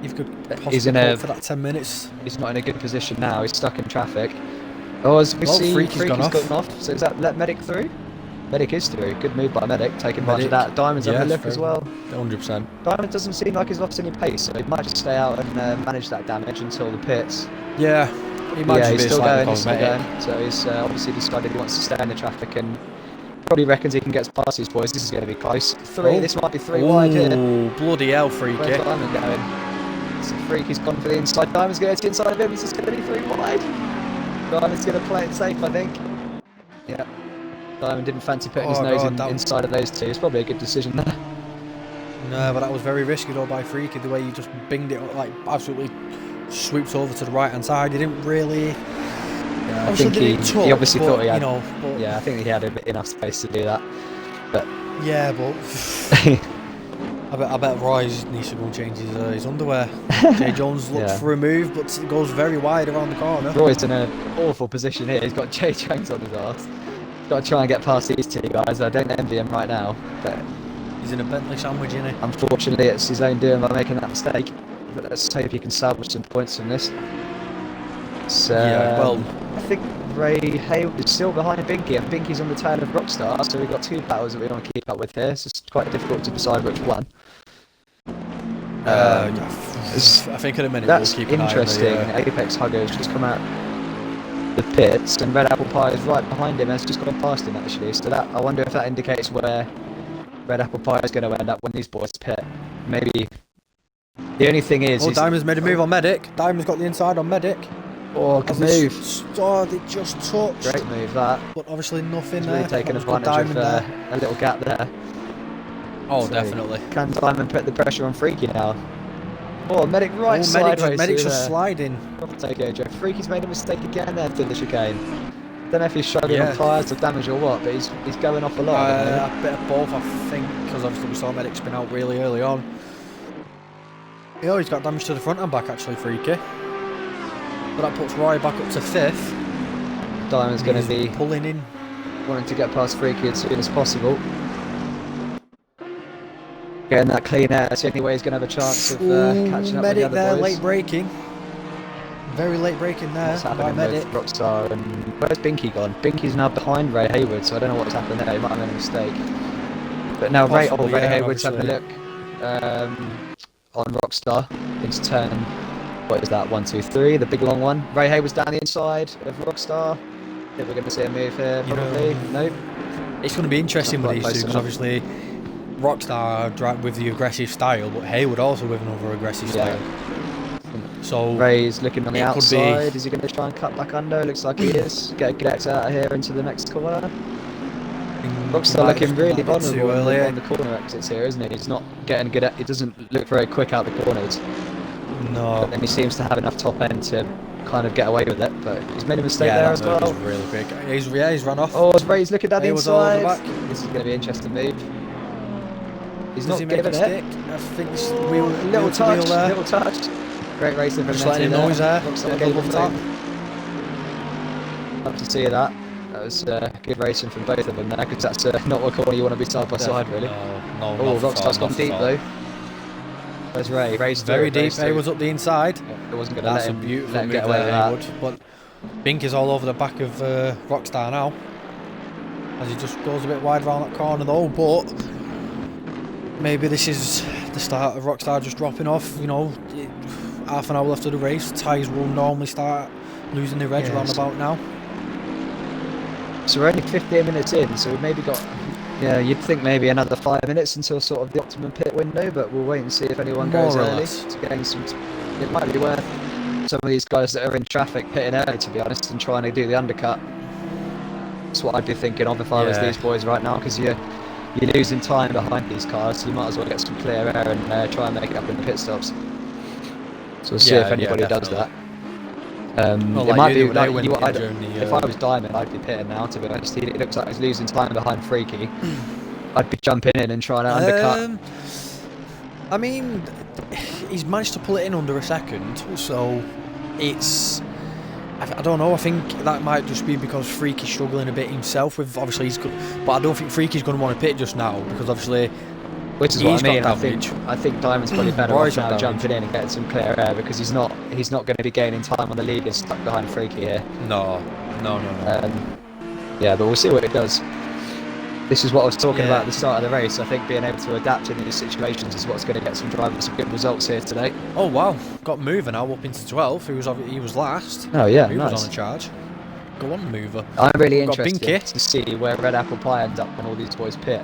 Speaker 1: If you could possibly for that 10 minutes.
Speaker 2: He's not in a good position now. He's stuck in traffic. Oh, as we see, Freaky's gone off. So is that let Medic through? Medic is through. Good move by Medic, taking advantage of that. Diamond's having a look as well.
Speaker 1: 100%.
Speaker 2: Diamond doesn't seem like he's lost any pace, so he might just stay out and manage that damage until the pits.
Speaker 1: Yeah, he might
Speaker 2: he's still going. So he's obviously decided he wants to stay in the traffic and probably reckons he can get past these boys. This is going to be close. This might be 3 wide here.
Speaker 1: Oh, bloody hell, Freaky.
Speaker 2: Where's Diamond going? So Freaky's gone for the inside. Diamond's going to the inside of him. Is this going to be 3 wide? Diamond's going to play it safe, I think. Yeah. Diamond didn't fancy putting his nose inside of those two. It's probably a good decision there.
Speaker 1: No, but that was very risky though by Freaky, the way he just binged it, absolutely swoops over to the right hand side. He didn't really.
Speaker 2: Yeah, I think he obviously thought he had. Yeah, I think he had enough space to do that. But
Speaker 1: yeah, but I bet Roy needs to go and change his underwear. Jay Jones looks for a move, but it goes very wide around the corner.
Speaker 2: Roy's in an awful position here. He's got Jay Jones on his arse. Got to try and get past these two guys. I don't envy him right now, but
Speaker 1: he's in a Bentley sandwich, isn't he?
Speaker 2: Unfortunately, it's his own doing by making that mistake. But let's hope he can salvage some points from this. So, I think Ray Hayward is still behind Binky, and Binky's on the tail of Rockstar. So we've got 2 battles that we want to keep up with here. So it's quite difficult to decide which one.
Speaker 1: I think in a minute
Speaker 2: that's
Speaker 1: we'll keep an
Speaker 2: interesting.
Speaker 1: eye on the,
Speaker 2: Apex Hugger's just come out the pits, and Red Apple Pie is right behind him. Has just gone past him actually. So that I wonder if that indicates where Red Apple Pie is going to end up when these boys pit. Maybe. The only thing is.
Speaker 1: Diamond's made a move on Medic. Diamond's got the inside on Medic.
Speaker 2: Oh, good move.
Speaker 1: Oh, they just touched.
Speaker 2: Great move that.
Speaker 1: But obviously nothing
Speaker 2: really
Speaker 1: there.
Speaker 2: Taking advantage of a little gap there.
Speaker 1: Oh, so definitely.
Speaker 2: Can Diamond put the pressure on Freaky now? Oh, Medic right sideways.
Speaker 1: Medic's just sliding.
Speaker 2: Take it, Joe. Freaky's made a mistake again there through the chicane. don't know if he's struggling on tyres or damage or what, but he's going off a lot.
Speaker 1: A bit of both, I think, because obviously we saw Medic spin out really early on. Yeah, he's got damage to the front and back actually, Freaky. But that puts Roy back up to 5th.
Speaker 2: Diamond's going to be
Speaker 1: pulling in,
Speaker 2: wanting to get past Freaky as soon as possible. Getting that clean air, that's the only way he's going to have a chance of catching up
Speaker 1: Medic
Speaker 2: with the other boys.
Speaker 1: late braking. Very late braking there.
Speaker 2: What's happening with Rockstar and where's Binky gone? Binky's now behind Ray Hayward, so I don't know what's happened there. He might have made a mistake. But now Ray Hayward's having a look on Rockstar into turn. What is that? 1, 2, 3, the big long one. Ray Hayward's down the inside of Rockstar. I think we're going to see a move here, probably. Nope.
Speaker 1: It's going to be interesting with these two because obviously Rockstar drive with the aggressive style, but Hayward also with another aggressive style. So
Speaker 2: Ray's looking on the outside. Is he going to try and cut back under? Looks like he is. Get X out of here into the next corner. Rockstar looking really vulnerable on the corner exits here, isn't he? He's not getting good at. He doesn't look very quick out the corners.
Speaker 1: No.
Speaker 2: But then he seems to have enough top end to kind of get away with it. But he's made a mistake there as well.
Speaker 1: Was really quick. He's run off.
Speaker 2: Oh, Ray's looking down the inside. This is going to be an interesting move. He's not giving it.
Speaker 1: I think it's
Speaker 2: little touch. Great racing from
Speaker 1: letting him know he's there.
Speaker 2: Love to see that. That was good racing from both of them there, because that's not a corner you want to be side by side, really.
Speaker 1: No,
Speaker 2: oh, Rockstar's gone deep though. There's Ray. Ray's
Speaker 1: very deep. Ray was up the inside.
Speaker 2: It wasn't going to let him
Speaker 1: get away with that. But Bink is all over the back of Rockstar now, as he just goes a bit wide around that corner though. But maybe this is the start of Rockstar just dropping off. You know, half an hour left of the race. Tyres will normally start losing their edge around about now.
Speaker 2: So we're only 15 minutes in, so we've maybe got, you'd think maybe another 5 minutes until sort of the optimum pit window, but we'll wait and see if anyone goes early. To gain some, it might be worth some of these guys that are in traffic pitting early, to be honest, and trying to do the undercut. That's what I'd be thinking of if I was these boys right now, because you're losing time behind these cars, so you might as well get some clear air and try and make it up in the pit stops. So we'll see if anybody does that. It might be like if I was Diamond, I'd be pitting now, to be honest. It looks like he's losing time behind Freaky. I'd be jumping in and trying to undercut.
Speaker 1: I mean, he's managed to pull it in under a second, so it's... I don't know, I think that might just be because Freaky's struggling a bit himself with, obviously he's good, but I don't think Freaky's going to want to pit just now, because obviously
Speaker 2: which is what I mean. I think Diamond's probably better off now jumping in and getting some clear air, because he's not going to be gaining time on the lead and stuck behind Freaky here.
Speaker 1: No.
Speaker 2: Yeah, but we'll see what it does. This is what I was talking about at the start of the race. I think being able to adapt in these situations is what's going to get some drivers some good results here today.
Speaker 1: Oh wow, got Mover now up into 12th. He was last.
Speaker 2: Oh yeah,
Speaker 1: Mover's on a charge. Go on, Mover.
Speaker 2: I'm really interested to see where Red Apple Pie ends up when all these boys pit.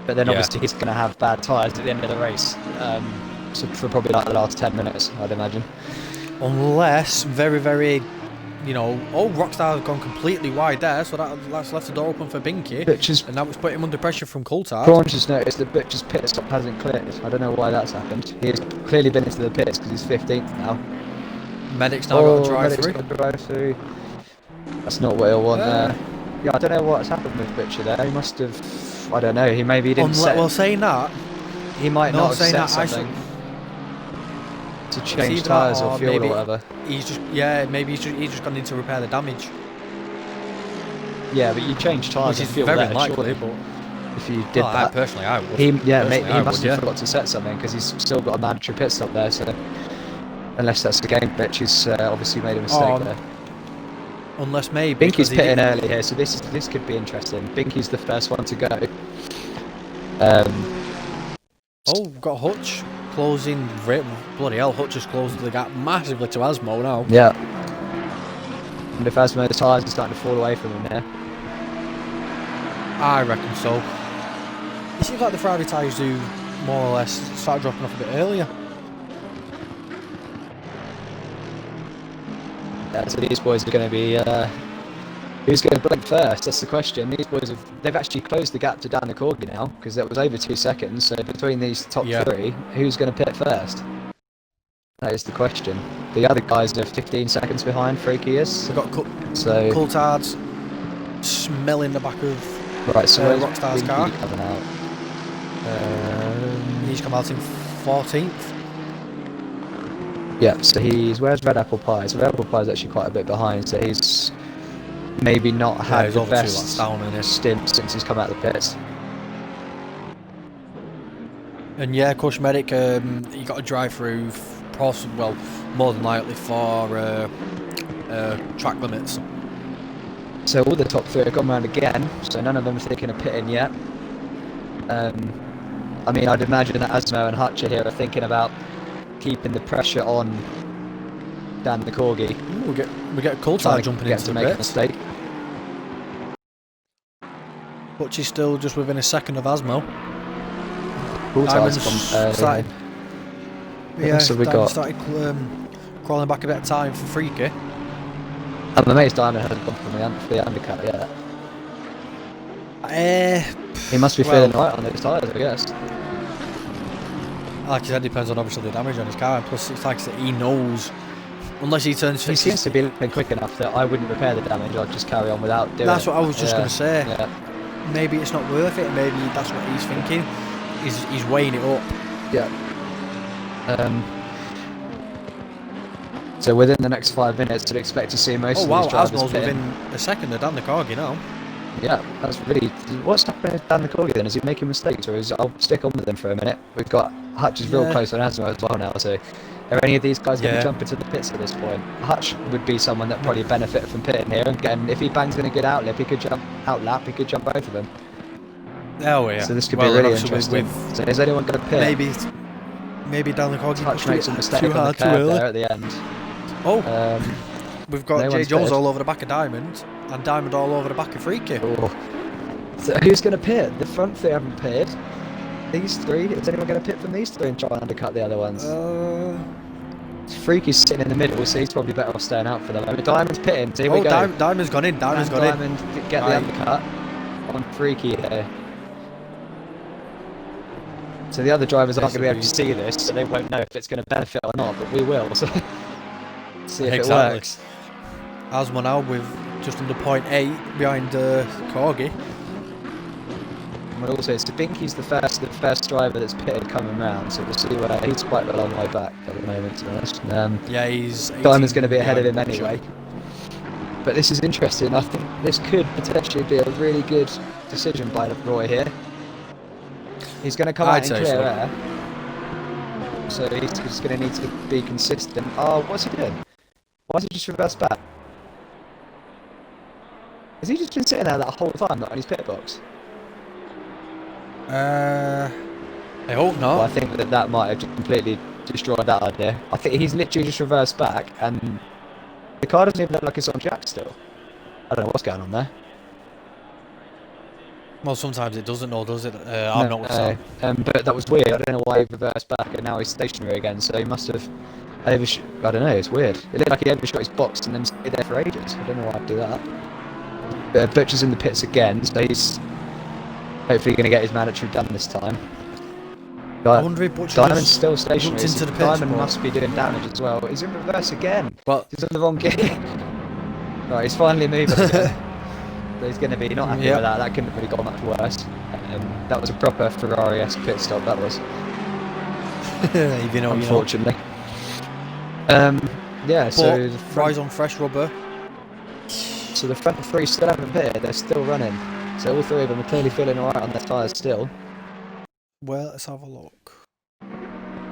Speaker 2: But then obviously he's going to have bad tyres at the end of the race, so for probably like the last 10 minutes, I'd imagine.
Speaker 1: Unless very, you know, Rockstar's gone completely wide there, so that's left the door open for Binky, and that was putting him under pressure from Coulthard.
Speaker 2: Braun just noticed that Butcher's pit stop hasn't cleared. I don't know why that's happened. He's clearly been into the pits because he's 15th now.
Speaker 1: Medic's now got a drive through.
Speaker 2: That's not what he'll want there. Yeah, I don't know what's happened with Butcher there. He must have... I don't know, maybe he didn't set...
Speaker 1: Well, saying that...
Speaker 2: He might not have set something to change tyres or fuel or whatever.
Speaker 1: He's just... maybe he's just gone in to repair the damage.
Speaker 2: Yeah, but you change tyres and fuel
Speaker 1: very
Speaker 2: there,
Speaker 1: unlikely, but...
Speaker 2: If you did that...
Speaker 1: Personally, I would.
Speaker 2: He must have forgot to set something, because he's still got a mandatory pit stop there, so... Unless that's the game glitch, he's obviously made a mistake there.
Speaker 1: Unless maybe...
Speaker 2: Binky's pitting early here, so this could be interesting. Binky's the first one to go.
Speaker 1: Got Hutch closing... Bloody hell, Hutch has closed the gap massively to Asmo now.
Speaker 2: Yeah. And if Asmo's tyres are starting to fall away from him here.
Speaker 1: I reckon so. It seems like the Friday tyres do more or less start dropping off a bit earlier.
Speaker 2: Yeah, so these boys are going to be... who's going to blink first? That's the question. These boys they've actually closed the gap to Dan the Corgi now, because that was over 2 seconds. So between these top three, who's going to pit first? That is the question. The other guys are 15 seconds behind. Freaky is.
Speaker 1: We've got Coulthard's smelling the back of
Speaker 2: right. So where's
Speaker 1: Rockstar's
Speaker 2: Binky
Speaker 1: car
Speaker 2: coming out?
Speaker 1: He's come out in 14th.
Speaker 2: Yeah, so where's Red Apple Pie? So Red Apple Pie is actually quite a bit behind, so he's maybe not had the best stint since he's come out of the pits.
Speaker 1: And yeah, Cush Medic, he got a drive through, well, more than likely for track limits.
Speaker 2: So all the top 3 have gone round again, so none of them are thinking of pitting yet. I mean, I'd imagine that Asmo and Hutcher here are thinking about keeping the pressure on Dan the Corgi.
Speaker 1: We get Coulthard jumping into the
Speaker 2: make a
Speaker 1: pits.
Speaker 2: mistake.
Speaker 1: But she's still just within a second of Asmo.
Speaker 2: Coulthard's
Speaker 1: started. Yeah,
Speaker 2: so we
Speaker 1: started crawling back a bit of time for Freaky.
Speaker 2: I'm amazed Diamond hasn't gone for the undercut yet. He must be feeling right on those tyres, I guess.
Speaker 1: Like I said, depends on obviously the damage on his car, and plus it's like I said, he knows, unless he turns 50.
Speaker 2: He seems to be quick enough that I wouldn't repair the damage, I'd just carry on without doing it.
Speaker 1: That's what I was just going to say.
Speaker 2: Yeah.
Speaker 1: Maybe it's not worth it, maybe that's what he's thinking. He's weighing it up.
Speaker 2: Yeah. So within the next 5 minutes, I'd expect to see most of these drivers
Speaker 1: Asmo's within a second of Dan the Corgi now.
Speaker 2: Yeah, that's really... What's happening with Dan the Corgi then? Is he making mistakes, or I'll stick on with him for a minute. We've got Hutch is real close on Asmo as well now, so are any of these guys going to jump into the pits at this point? Hutch would be someone that probably benefit from pitting here, and again, if he bangs in a good outlap, he could jump both of them.
Speaker 1: Oh yeah.
Speaker 2: So this could be really interesting. So is anyone going to pit?
Speaker 1: Maybe Dan the Corgi
Speaker 2: Hutch makes a mistake on the curve there at the end.
Speaker 1: We've got Jay Jones all over the back of Diamond, and Diamond all over the back of Freaky.
Speaker 2: Oh. So who's going to pit? The front 3 haven't pitted. These 3? Is anyone going to pit from these 3 and try and undercut the other ones? Freaky's sitting in the middle, so he's probably better off staying out for them. I mean, Diamond's pitting, so here we go.
Speaker 1: Diamond's gone in, Diamond
Speaker 2: get the undercut on Freaky here. So the other drivers aren't going to be able to see this, so they won't know if it's going to benefit or not, but we will. So see if it works.
Speaker 1: Asmo now with just under 0.8 behind Corgi.
Speaker 2: And also, Stabinki's the first driver that's pitted coming round, so we'll see where he's quite a long way back at the moment, to be honest.
Speaker 1: He's
Speaker 2: Diamond's going to be ahead of him anyway. But this is interesting. I think this could potentially be a really good decision by Roy here. He's going to come out in clear air, so he's going to need to be consistent. Oh, what's he doing? Why is he just reversed back? Has he just been sitting there that whole time, not on his pit box?
Speaker 1: I hope not.
Speaker 2: Well, I think that might have just completely destroyed that idea. I think he's literally just reversed back, and the car doesn't even look like it's on jack still. I don't know what's going on there.
Speaker 1: Well, sometimes it doesn't, or does it? I'm not sure.
Speaker 2: But that was weird. I don't know why he reversed back and now he's stationary again. So he must have I don't know. It's weird. It looked like he overshot his box and then stayed there for ages. I don't know why I'd do that. Butcher's in the pits again, so he's hopefully going to get his mandatory done this time.
Speaker 1: I wonder if Butcher
Speaker 2: Diamond's still stationary.
Speaker 1: Into the pits,
Speaker 2: Diamond must be doing damage as well. He's in reverse again.
Speaker 1: Well,
Speaker 2: he's on the wrong gear. Right, he's finally moving again. But he's going to be not happy with that. That couldn't have really got much worse. That was a proper Ferrari-esque pit stop, that was. Unfortunately. Yeah, so...
Speaker 1: Fries on fresh rubber.
Speaker 2: So the front 3 still haven't pitted, they're still running. So all 3 of them are clearly feeling alright on their tyres still.
Speaker 1: Well, let's have a look.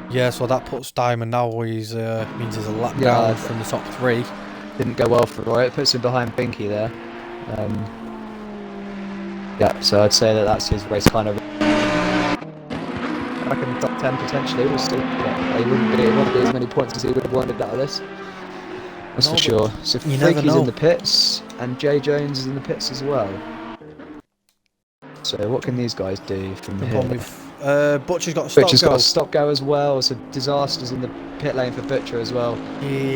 Speaker 1: Yeah, so that puts Diamond now, means he's a lap down from the top 3.
Speaker 2: Didn't go well for Roy, it puts him behind Binky there. Yeah, so I'd say that's his race kind of... Back in the top 10 potentially, we'll see. Yeah, he won't be as many points as he would have wanted out of this. That's for sure. So Freaky's in the pits, and Jay Jones is in the pits as well. So what can these guys do from here?
Speaker 1: Butcher's got a
Speaker 2: stop go as well, so disasters in the pit lane for Butcher as well.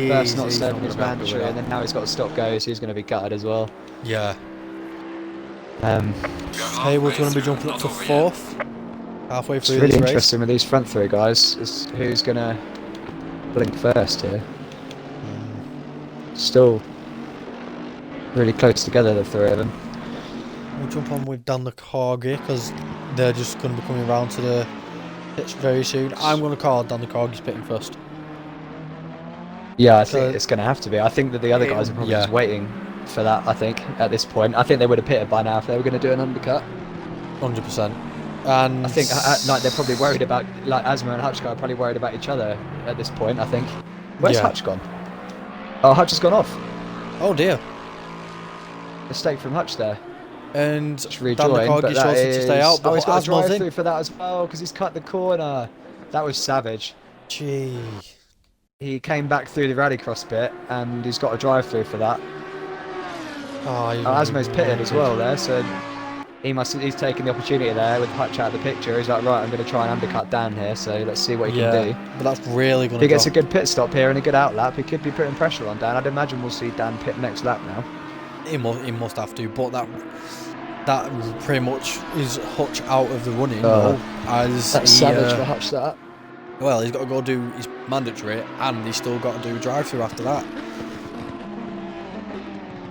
Speaker 2: First not serving his mandatory, and then now he's got a stop go, so he's going to be gutted as well.
Speaker 1: Yeah. Hayward's going to be jumping up to 4th. Halfway through
Speaker 2: it's really interesting with these front 3 guys, is who's going to blink first here. still really close together, the three of them.
Speaker 1: We'll jump on with Dan the Corgi because they're just going to be coming around to the pitch very soon. I'm going to call Dan the Corgi's pitting first.
Speaker 2: Yeah, I think it's going to have to be. I think that the other guys are probably just waiting for that, I think, at this point. I think they would have pitted by now if they were going to do an undercut.
Speaker 1: 100%. And
Speaker 2: I think like they're probably worried about, like Asma and Hutch are probably worried about each other at this point, I think. Where's Hutch gone? Oh, Hutch has gone off.
Speaker 1: Oh dear.
Speaker 2: Mistake from Hutch there.
Speaker 1: And
Speaker 2: just rejoined, but that is...
Speaker 1: to stay out, but
Speaker 2: he's got a drive
Speaker 1: in.
Speaker 2: through for that as well, because he's cut the corner. That was savage.
Speaker 1: Gee.
Speaker 2: He came back through the rallycross bit, and he's got a drive through for that. Asmo's pitted as well there, so he's taken the opportunity there with Hutch out of the picture. He's like, right, I'm going to try and undercut Dan here, so let's see what he can do.
Speaker 1: But that's really going to.
Speaker 2: If he gets a good pit stop here and a good out lap, he could be putting pressure on Dan. I'd imagine we'll see Dan pit next lap now.
Speaker 1: He must have to, but that pretty much is Hutch out of the running. As
Speaker 2: that's savage for Hutch, that.
Speaker 1: Well, he's got to go do his mandatory, and he's still got to do drive-through after that.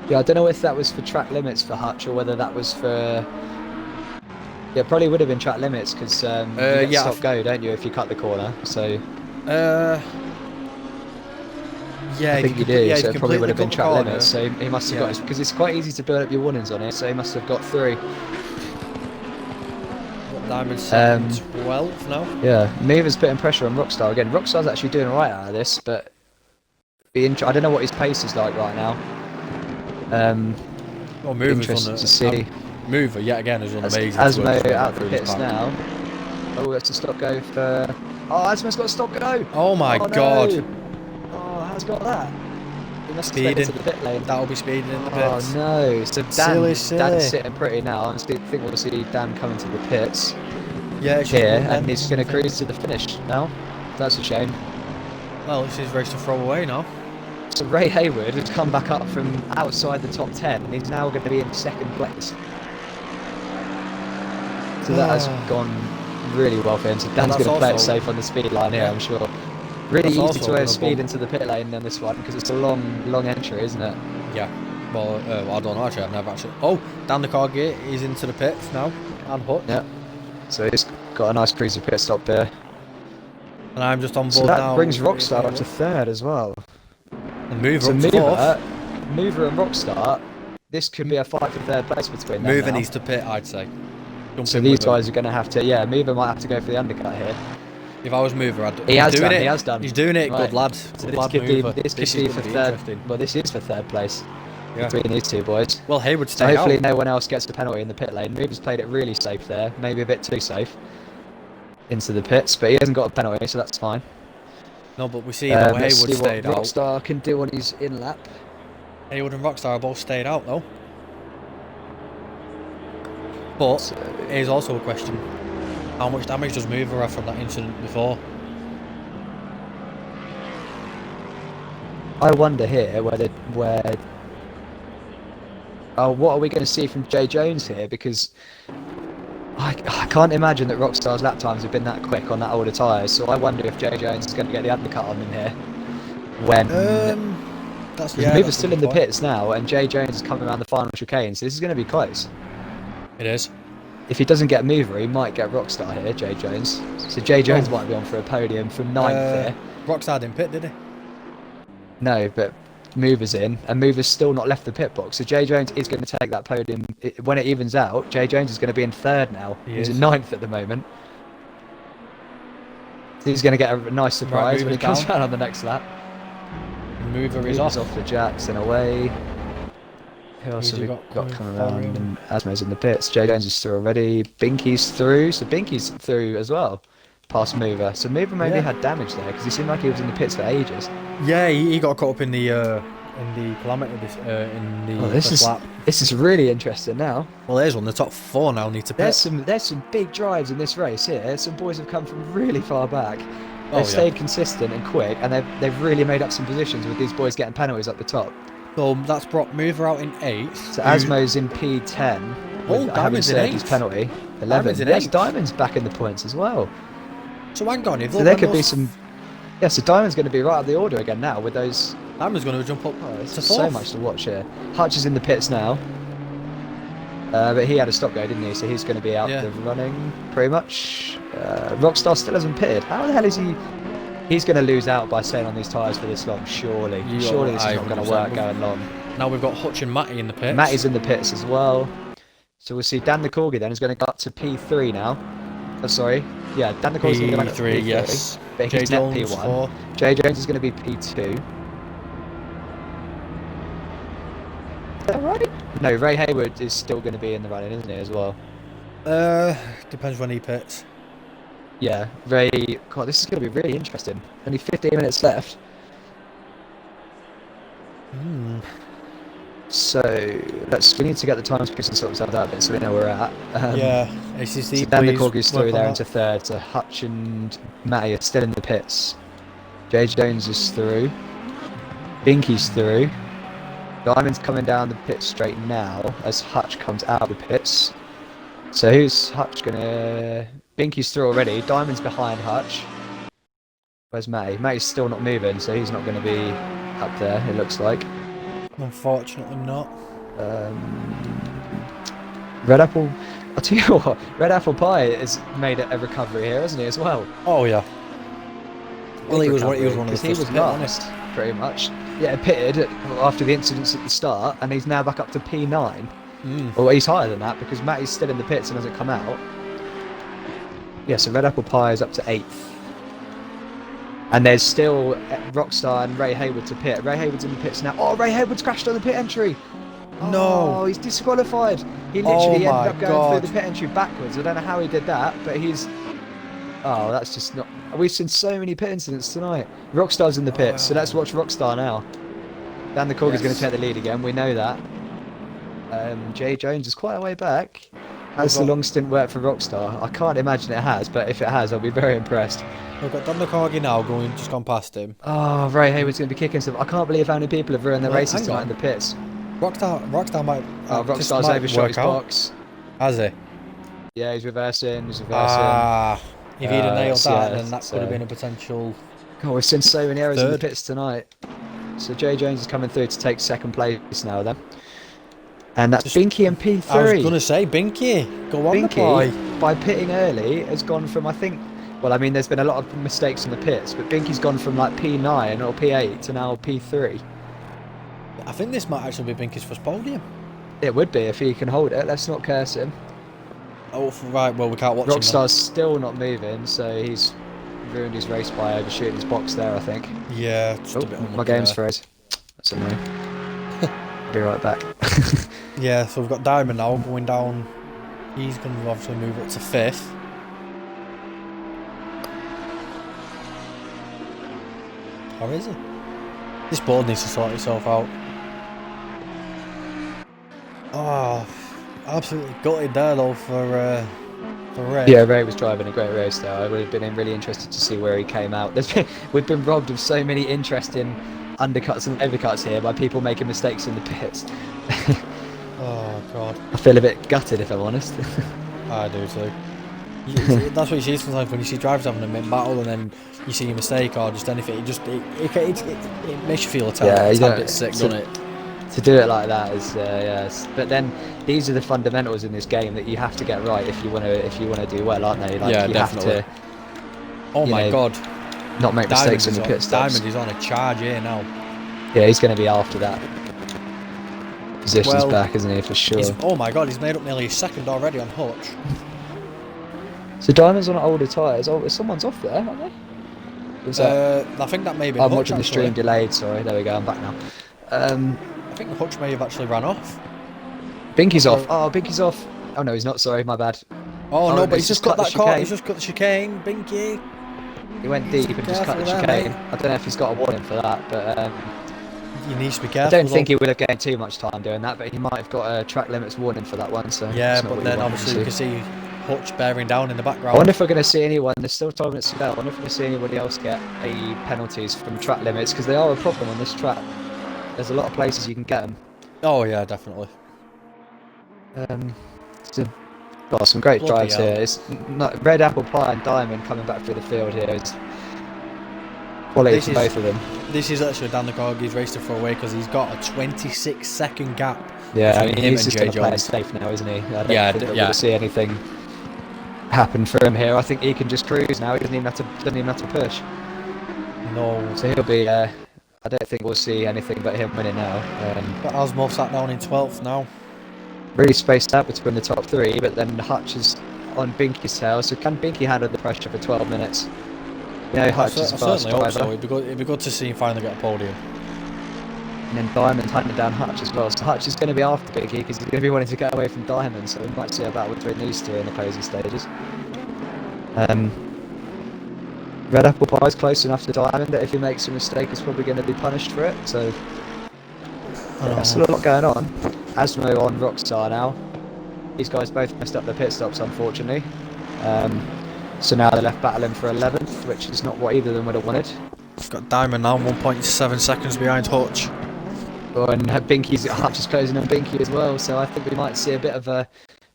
Speaker 2: Yeah, I don't know if that was for track limits for Hutch or whether that was for... Yeah, probably would have been track limits because you get stop-go, don't you, if you cut the corner, so...
Speaker 1: Yeah,
Speaker 2: I think you do, so it probably would have been track
Speaker 1: corner.
Speaker 2: limits, so he must have got... Because it's quite easy to build up your warnings on it, so he must have got 3.
Speaker 1: Diamond's 12 now.
Speaker 2: Yeah, Mover's putting pressure on Rockstar again. Rockstar's actually doing alright out of this, but... I don't know what his pace is like right now.
Speaker 1: Mover's
Speaker 2: interesting to see.
Speaker 1: Mover yet again is amazing.
Speaker 2: Asmo out the pits now. Oh, that's a stop go for... Oh, Asmo's got a stop go!
Speaker 1: Oh my god!
Speaker 2: No. Oh, how's got that? He must have
Speaker 1: speeding
Speaker 2: to the pit lane.
Speaker 1: That'll be speeding in the pits.
Speaker 2: Oh no! So
Speaker 1: silly.
Speaker 2: Dan's sitting pretty now. I think we'll see Dan coming to the pits.
Speaker 1: Yeah,
Speaker 2: here, and he's going to cruise to the finish now. That's a shame.
Speaker 1: Well, it's his race to throw away now.
Speaker 2: So Ray Hayward has come back up from outside the top 10 and he's now going to be in 2nd place. So that has gone really well for him. So Dan's going to play it safe on the speed line here, I'm sure. Really easy to air speed into the pit lane on this one because it's a long entry, isn't it?
Speaker 1: Yeah. Well, I don't know actually. I've never actually. Oh, Dan the Corgi is into the pits now, and Hutch.
Speaker 2: Yeah. So he's got a nice cruiser pit stop there.
Speaker 1: And I'm just on board
Speaker 2: now. So that
Speaker 1: now
Speaker 2: brings Rockstar up to 3rd as well.
Speaker 1: And Mover up to 4th.
Speaker 2: Mover and Rockstar. This could be a fight for 3rd place between them.
Speaker 1: Mover needs to pit, I'd say.
Speaker 2: So these guys are going to have to. Yeah, Mover might have to go for the undercut here.
Speaker 1: If I was Mover, I'd.
Speaker 2: He has done.
Speaker 1: He's doing it. Right. Good lad.
Speaker 2: So this could be for 3rd. Well, this is for 3rd place. Yeah. Between these two boys.
Speaker 1: Well, Hayward
Speaker 2: so hopefully no one else gets the penalty in the pit lane. Mover's played it really safe there, maybe a bit too safe into the pits, but he hasn't got a penalty, so that's fine.
Speaker 1: No, but we see that Hayward stayed out.
Speaker 2: Rockstar can do on his in lap.
Speaker 1: Hayward and Rockstar both stayed out though. But here's also a question: how much damage does Mover have from that incident before?
Speaker 2: I wonder here what are we going to see from Jay Jones here? Because I can't imagine that Rockstar's lap times have been that quick on that older tyres. So I wonder if Jay Jones is going to get the undercut on him here. When Mover's still in the pits now, and Jay Jones is coming around the final chicane, so this is going to be close.
Speaker 1: It is.
Speaker 2: If he doesn't get Mover, he might get Rockstar here, Jay Jones. So Jay Jones might be on for a podium from 9th here.
Speaker 1: Rockstar didn't pit, did he?
Speaker 2: No, but Mover's in, and Mover's still not left the pit box. So Jay Jones is going to take that podium. When it evens out, Jay Jones is going to be in 3rd now. He's in 9th at the moment. So he's going to get a nice surprise when he comes around on the next lap.
Speaker 1: Mover is off
Speaker 2: for Jackson away. Who else have we got coming around? And Asmo's in the pits. Jay Jones is through already. Binky's through. So Binky's through as well. Past Mover. So Mover maybe had damage there because he seemed like he was in the pits for ages.
Speaker 1: Yeah, he got caught up in the calamity in the first lap.
Speaker 2: This is really interesting now.
Speaker 1: Well, there's one. The top 4 now need to pit.
Speaker 2: There's some big drives in this race here. Some boys have come from really far back. They've stayed consistent and quick, and they've really made up some positions with these boys getting penalties up the top.
Speaker 1: So that's brought Mover out in 8th.
Speaker 2: So Asmo's in P10.
Speaker 1: Oh, Diamond's in 8th.
Speaker 2: His penalty. 11. Diamond's back in the points as well.
Speaker 1: So hang on,
Speaker 2: so there could be some. Yeah, so Diamond's going to be right up the order again now with those.
Speaker 1: Diamond's going to jump up
Speaker 2: There's
Speaker 1: to
Speaker 2: so
Speaker 1: 4th.
Speaker 2: much to watch here. Hutch is in the pits now. But he had a stop go, didn't he? So he's going to be out the running, pretty much. Rockstar still hasn't pitted. How the hell is he? He's going to lose out by staying on these tyres for this long, surely. Surely this is not going to work going long.
Speaker 1: Now we've got Hutch and Matty in the pits.
Speaker 2: Matty's in the pits as well. So we'll see Dan the Corgi then is going to go up to P3 now. Oh, sorry. Yeah, Dan the Corgi's going to go up to P3.
Speaker 1: Yes.
Speaker 2: But he's net P1. Jay Jones is going to be P2. Is that right? No, Ray Hayward is still going to be in the running, isn't he, as well?
Speaker 1: Depends when he pits.
Speaker 2: Yeah, Ray... God, this is going to be really interesting. Only 15 minutes left. So, we need to get the time speeds and sort themselves out a bit so we know where we're at.
Speaker 1: ACC,
Speaker 2: so Dan the Corgi's through there into 3rd, so Hutch and Matty are still in the pits. Jay Jones is through. Binky's through. Diamond's coming down the pit straight now as Hutch comes out of the pits. So who's Hutch gonna... Binky's through already. Diamond's behind Hutch. Where's Matty? Matty's still not moving, so he's not going to be up there, it looks like.
Speaker 1: Unfortunately not.
Speaker 2: Red Apple... I'll tell you what, Red Apple Pie has made a recovery here, hasn't he, as well?
Speaker 1: Oh, yeah. Well, he was one of the first.
Speaker 2: He was last, pretty much. Yeah, pitted after the incidents at the start, and he's now back up to P9. Well, he's higher than that because Matty's still in the pits and hasn't come out. Yeah, so Red Apple Pie is up to 8th. And there's still Rockstar and Ray Hayward to pit. Ray Hayward's in the pits now. Oh, Ray Hayward's crashed on the pit entry.
Speaker 1: No.
Speaker 2: Oh, he's disqualified. He literally ended up going through the pit entry backwards. I don't know how he did that, but he's... Oh, that's just not... We've seen so many pit incidents tonight. Rockstar's in the pits, so let's watch Rockstar now. Dan the Corgi's going to take the lead again, we know that. Jay Jones is quite a way back. Has the long stint worked for Rockstar? I can't imagine it has, but if it has, I'll be very impressed.
Speaker 1: We've got Dan the Corgi now just gone past him.
Speaker 2: Oh, Ray Hayward's going to be kicking some... I can't believe how many people have ruined their races tonight in the pits.
Speaker 1: Rockstar might...
Speaker 2: Oh, Rockstar's overshot his box.
Speaker 1: Has he?
Speaker 2: Yeah, he's reversing,
Speaker 1: if he'd have nailed that, then that could have been a potential...
Speaker 2: God, we've seen so many errors in the pits tonight. So Jay Jones is coming through to take 2nd place now then. And that's Binky and P3.
Speaker 1: I was going to say, Binky, go on
Speaker 2: Binky, by pitting early, has gone from, I think... Well, I mean, there's been a lot of mistakes in the pits, but Binky's gone from like P9 or P8 to now P3.
Speaker 1: I think this might actually be Binky's first podium.
Speaker 2: It would be if he can hold it. Let's not curse him.
Speaker 1: Oh, right. Well, we can't watch him.
Speaker 2: Rockstar's still not moving, so he's ruined his race by overshooting his box there, I think.
Speaker 1: Yeah, just a bit
Speaker 2: my game's froze. That's annoying. Be right back.
Speaker 1: Yeah, so we've got Diamond now going down. He's going to obviously move up to 5th. Or is he? This board needs to sort itself out. Oh, absolutely gutted there though for Ray.
Speaker 2: Yeah, Ray was driving a great race though. I would have been really interested to see where he came out. We've been robbed of so many interesting undercuts and overcuts here by people making mistakes in the pits.
Speaker 1: Oh god.
Speaker 2: I feel a bit gutted if I'm honest.
Speaker 1: I do too. That's what you see sometimes when you see drivers having a mid-battle and then you see a mistake or just anything. It makes you feel a tad bit sick, doesn't it?
Speaker 2: To do it like that is yes. But then these are the fundamentals in this game that you have to get right if you want to do well, aren't they? Like,
Speaker 1: yeah,
Speaker 2: you
Speaker 1: definitely.
Speaker 2: Have to,
Speaker 1: oh my god.
Speaker 2: Not make mistakes in the pit stops.
Speaker 1: Diamond is on a charge here now.
Speaker 2: Yeah, he's going to be after that. Position's back, isn't he, for sure?
Speaker 1: Oh my god, he's made up nearly a second already on Hutch.
Speaker 2: So Diamond's on older tyres. Oh, someone's off there, aren't they?
Speaker 1: I think that may be.
Speaker 2: I'm watching the stream delayed. Sorry, there we go. I'm back now.
Speaker 1: I think Hutch may have actually ran off.
Speaker 2: Binky's off. Oh, Binky's off. Oh no, he's not. Sorry, my bad.
Speaker 1: Oh no, but he's just cut that car. He's just cut the chicane, Binky.
Speaker 2: He went deep and just cut the chicane. I don't know if he's got a warning for that, but
Speaker 1: you need to be careful.
Speaker 2: I don't think he would have gained too much time doing that, but he might have got a track limits warning for that one. So
Speaker 1: yeah, but then obviously you can see Hutch bearing down in the background.
Speaker 2: I wonder if we're going to see anyone. There's still 12 minutes to go. I wonder if we're going to see anybody else get any penalties from track limits because they are a problem on this track. There's a lot of places you can get them.
Speaker 1: Oh yeah, definitely.
Speaker 2: Some great drives here. It's not, Red Apple Pie and Diamond coming back through the field here. Quality for both of them.
Speaker 1: This is actually Dan the Corgi's race to throw away because he's got a 26-second gap.
Speaker 2: Yeah, I mean, he's just going to play it safe now, isn't he? I don't think we're going to see anything happen for him here. I think he can just cruise now. He doesn't even have to push.
Speaker 1: No.
Speaker 2: So he'll be. I don't think we'll see anything but him winning now.
Speaker 1: But Osmo sat down in 12th now.
Speaker 2: Really spaced out between the top three, but then Hutch is on Binky's tail. So can Binky handle the pressure for 12 minutes? You know, Hutch is a fast driver.
Speaker 1: So. It'd be good to see him finally get a podium.
Speaker 2: And then Diamond's handing down Hutch as well. So Hutch is going to be after Binky because he's going to be wanting to get away from Diamond. So we might see a battle between these two in the closing stages. Red Apple Pie is close enough to Diamond that if he makes a mistake, he's probably going to be punished for it. So there's still a lot going on. Asmo on Rockstar now. These guys both messed up their pit stops, unfortunately. So now they're left battling for 11th, which is not what either of them would have wanted.
Speaker 1: Got Diamond now, 1.7 seconds behind Hutch.
Speaker 2: Oh, and Hutch is closing on Binky as well, so I think we might see a bit of a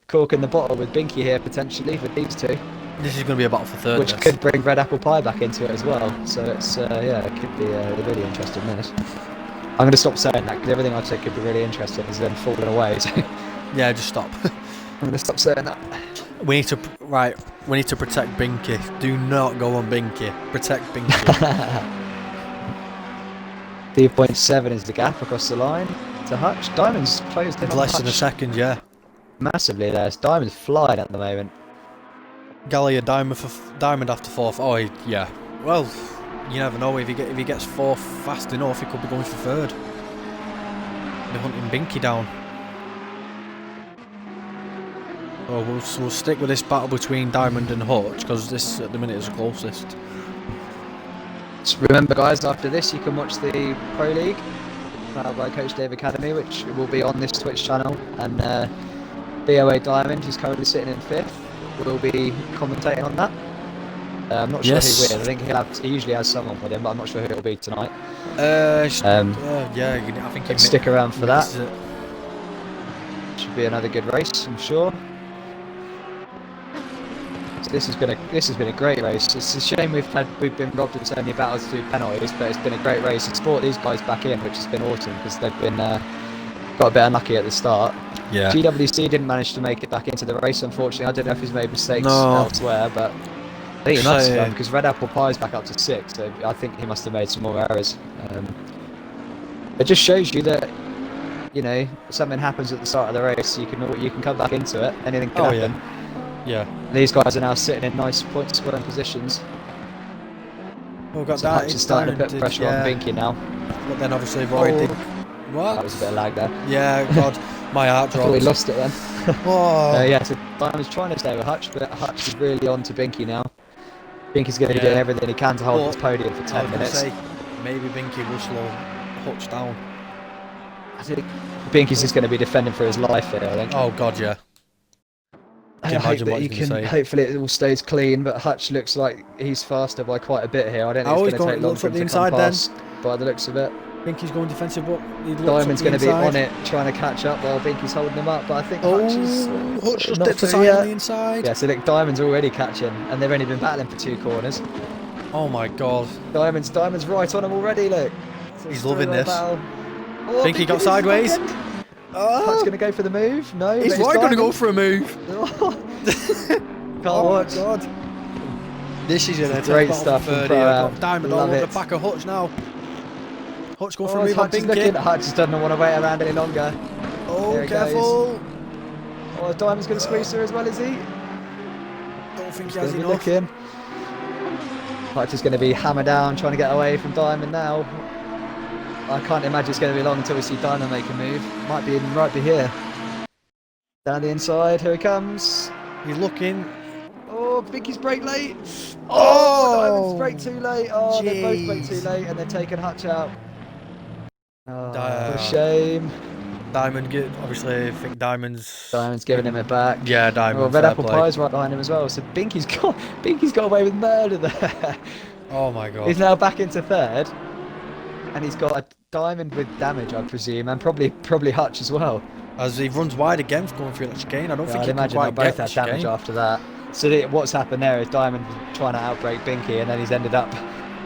Speaker 2: cork in the bottle with Binky here potentially for these two.
Speaker 1: This is going to be a battle for third.
Speaker 2: Which could bring Red Apple Pie back into it as well. So it's it could be a really interesting minute. I'm going to stop saying that because everything I've said could be really interesting is then falling away. So.
Speaker 1: Yeah, just stop.
Speaker 2: I'm going to stop saying that.
Speaker 1: We need to protect Binky. Do not go on Binky. Protect Binky.
Speaker 2: 3.7 is the gap across the line to Hutch. Diamond's closed in on
Speaker 1: less
Speaker 2: Hutch.
Speaker 1: than a second, yeah.
Speaker 2: Massively less. Diamond's flying at the moment.
Speaker 1: Gallia Diamond after fourth. Oh yeah. Well, you never know. If he gets fourth fast enough, he could be going for third. They're hunting Binky down. Oh, we'll stick with this battle between Diamond and Hutch because this at the minute is the closest.
Speaker 2: Just remember, guys, after this you can watch the Pro League by Coach Dave Academy, which will be on this Twitch channel, and BoA Diamond, who's currently sitting in 5th, will be commentating on that. I'm not sure who will. I think he usually has someone with him, but I'm not sure who it will be tonight.
Speaker 1: Yeah, I think he'll
Speaker 2: stick around for that. Should be another good race, I'm sure. So this has been a great race. It's a shame we've been robbed of so many battles through penalties, but it's been a great race. It's brought these guys back in, which has been awesome because they've been got a bit unlucky at the start.
Speaker 1: Yeah.
Speaker 2: GWC didn't manage to make it back into the race, unfortunately. I don't know if he's made mistakes elsewhere, but I think he must have done because Red Apple Pie's back up to 6, so I think he must have made some more errors. It just shows you that, you know, something happens at the start of the race, you can come back into it. Anything can happen.
Speaker 1: Yeah.
Speaker 2: These guys are now sitting in nice point scoring positions.
Speaker 1: Well, we've got
Speaker 2: so Hutch is starting to put pressure on Binky now.
Speaker 1: But then obviously avoided. What?
Speaker 2: That was a bit of lag there.
Speaker 1: Yeah, God, my heart dropped.
Speaker 2: I thought we lost it then.
Speaker 1: Oh.
Speaker 2: Yeah, so Diamond's trying to stay with Hutch, but Hutch is really on to Binky now. Binky's going to be doing everything he can to hold his podium for 10 minutes.
Speaker 1: Maybe Binky will slow Hutch down.
Speaker 2: I think Binky's just going to be defending for his life here, I think.
Speaker 1: Oh God, yeah.
Speaker 2: I hope that he can. Hopefully it all stays clean, but Hutch looks like he's faster by quite a bit here. I don't think it's going to take long for him to come past by the looks of it.
Speaker 1: Binky's going defensive, but
Speaker 2: Diamond's going to be on it, trying to catch up while Binky's holding him up. But I think
Speaker 1: Hutch just dipped aside on the inside.
Speaker 2: Yeah, so look, Diamond's already catching, and they've only been battling for 2 corners.
Speaker 1: Oh my God!
Speaker 2: Diamond's right on him already. Look,
Speaker 1: so he's loving this. Binky got sideways.
Speaker 2: Hutch's going to go for the move. No,
Speaker 1: he's right going to go for a move.
Speaker 2: Can't watch.
Speaker 1: God. This is
Speaker 2: great stuff.
Speaker 1: Diamond all over the back of Hutch now. Hutch going for a move on Binky.
Speaker 2: Hutch just doesn't want to wait around any longer.
Speaker 1: Oh, careful.
Speaker 2: Oh, Diamond's going to squeeze through as well, is he?
Speaker 1: Don't think he has enough.
Speaker 2: Hutch is going to be hammered down, trying to get away from Diamond now. I can't imagine it's going to be long until we see Diamond make a move. Might be here. Down the inside, here he comes.
Speaker 1: He's looking.
Speaker 2: Oh, Binky's brake late. Oh, Diamond's brake too late. Oh, they both brake too late and they're taking Hutch out. Oh, what a shame.
Speaker 1: Diamond, obviously, I think Diamond's
Speaker 2: giving him it back.
Speaker 1: Yeah, Diamond.
Speaker 2: Well, Red Apple Pie's right behind him as well. So Binky's got away with murder there.
Speaker 1: Oh my God.
Speaker 2: He's now back into 3rd. And he's got a Diamond with damage, I presume, and probably Hutch as well.
Speaker 1: As he runs wide again for going through that chicane, I don't think
Speaker 2: I'd
Speaker 1: he
Speaker 2: imagine
Speaker 1: can quite
Speaker 2: they'll both
Speaker 1: get
Speaker 2: have damage after that. So what's happened there is Diamond trying to outbrake Binky, and then he's ended up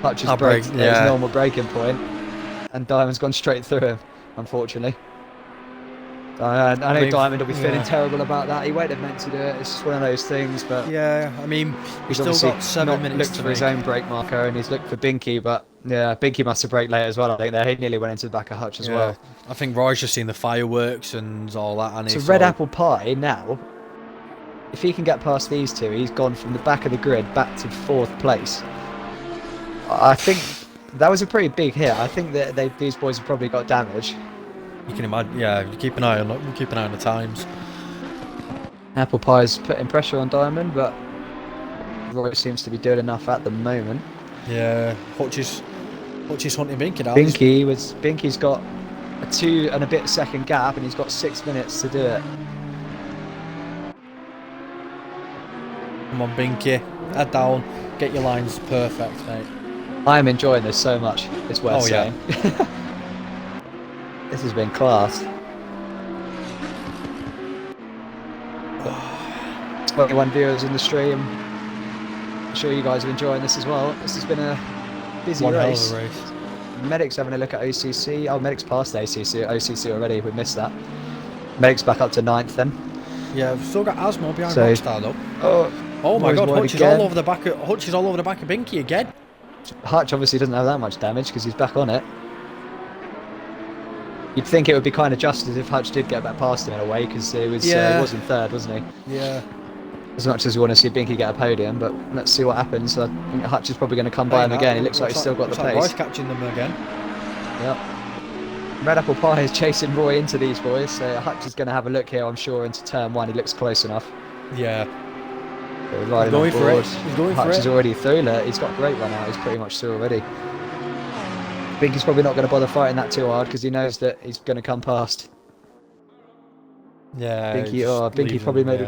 Speaker 2: Hutch has braked at his normal braking point, and Diamond's gone straight through him, unfortunately. I know Diamond will be feeling terrible about that. He won't have meant to do it. It's just one of those things. But
Speaker 1: yeah, I mean, he's still got 7 minutes
Speaker 2: looked
Speaker 1: to
Speaker 2: for
Speaker 1: make.
Speaker 2: his own brake marker, and he's looked for Binky. But yeah, Binky must have braked late as well. I think there he nearly went into the back of Hutch as well.
Speaker 1: I think Roy's just seen the fireworks and all that. And
Speaker 2: so Red Apple Pie now, if he can get past these two, he's gone from the back of the grid back to 4th place. I think that was a pretty big hit. I think that these boys have probably got damage.
Speaker 1: You can imagine, yeah. Keep an eye on the times.
Speaker 2: Apple Pie's putting pressure on Diamond, but Roy seems to be doing enough at the moment.
Speaker 1: Yeah, Hutch is hunting Binky down.
Speaker 2: Binky's got a 2 and a bit second gap, and he's got 6 minutes to do it.
Speaker 1: Come on, Binky, head down, get your lines perfect, mate.
Speaker 2: I am enjoying this so much. It's worth saying.
Speaker 1: Yeah.
Speaker 2: This has been class. 21 viewers in the stream. I'm sure you guys are enjoying this as well. This has been a busy race. Medic's having a look at OCC. Oh, Medic's passed OCC already. We missed that. Medic's back up to 9th then.
Speaker 1: Yeah, we've still got Asmo behind Rockstar though.
Speaker 2: Oh
Speaker 1: my God, Hutch is all over the back of Binky again.
Speaker 2: Hutch obviously doesn't have that much damage because he's back on it. You'd think it would be kind of justice if Hutch did get back past him in a way, because he was in 3rd, wasn't he?
Speaker 1: Yeah.
Speaker 2: As much as we want to see Binky get a podium, but let's see what happens. I think Hutch is probably going to come by him again. He looks like he's still got the pace.
Speaker 1: Roy's catching them again.
Speaker 2: Yep. Red Apple Pie is chasing Roy into these boys, so Hutch is going to have a look here, I'm sure, into turn 1. He looks close enough.
Speaker 1: Yeah.
Speaker 2: He's going
Speaker 1: for it. He's going for it.
Speaker 2: Hutch is already through. He's got a great run out. He's pretty much through already. Binky's probably not going to bother fighting that too hard because he knows that he's going to come past.
Speaker 1: Yeah.
Speaker 2: Binky probably maybe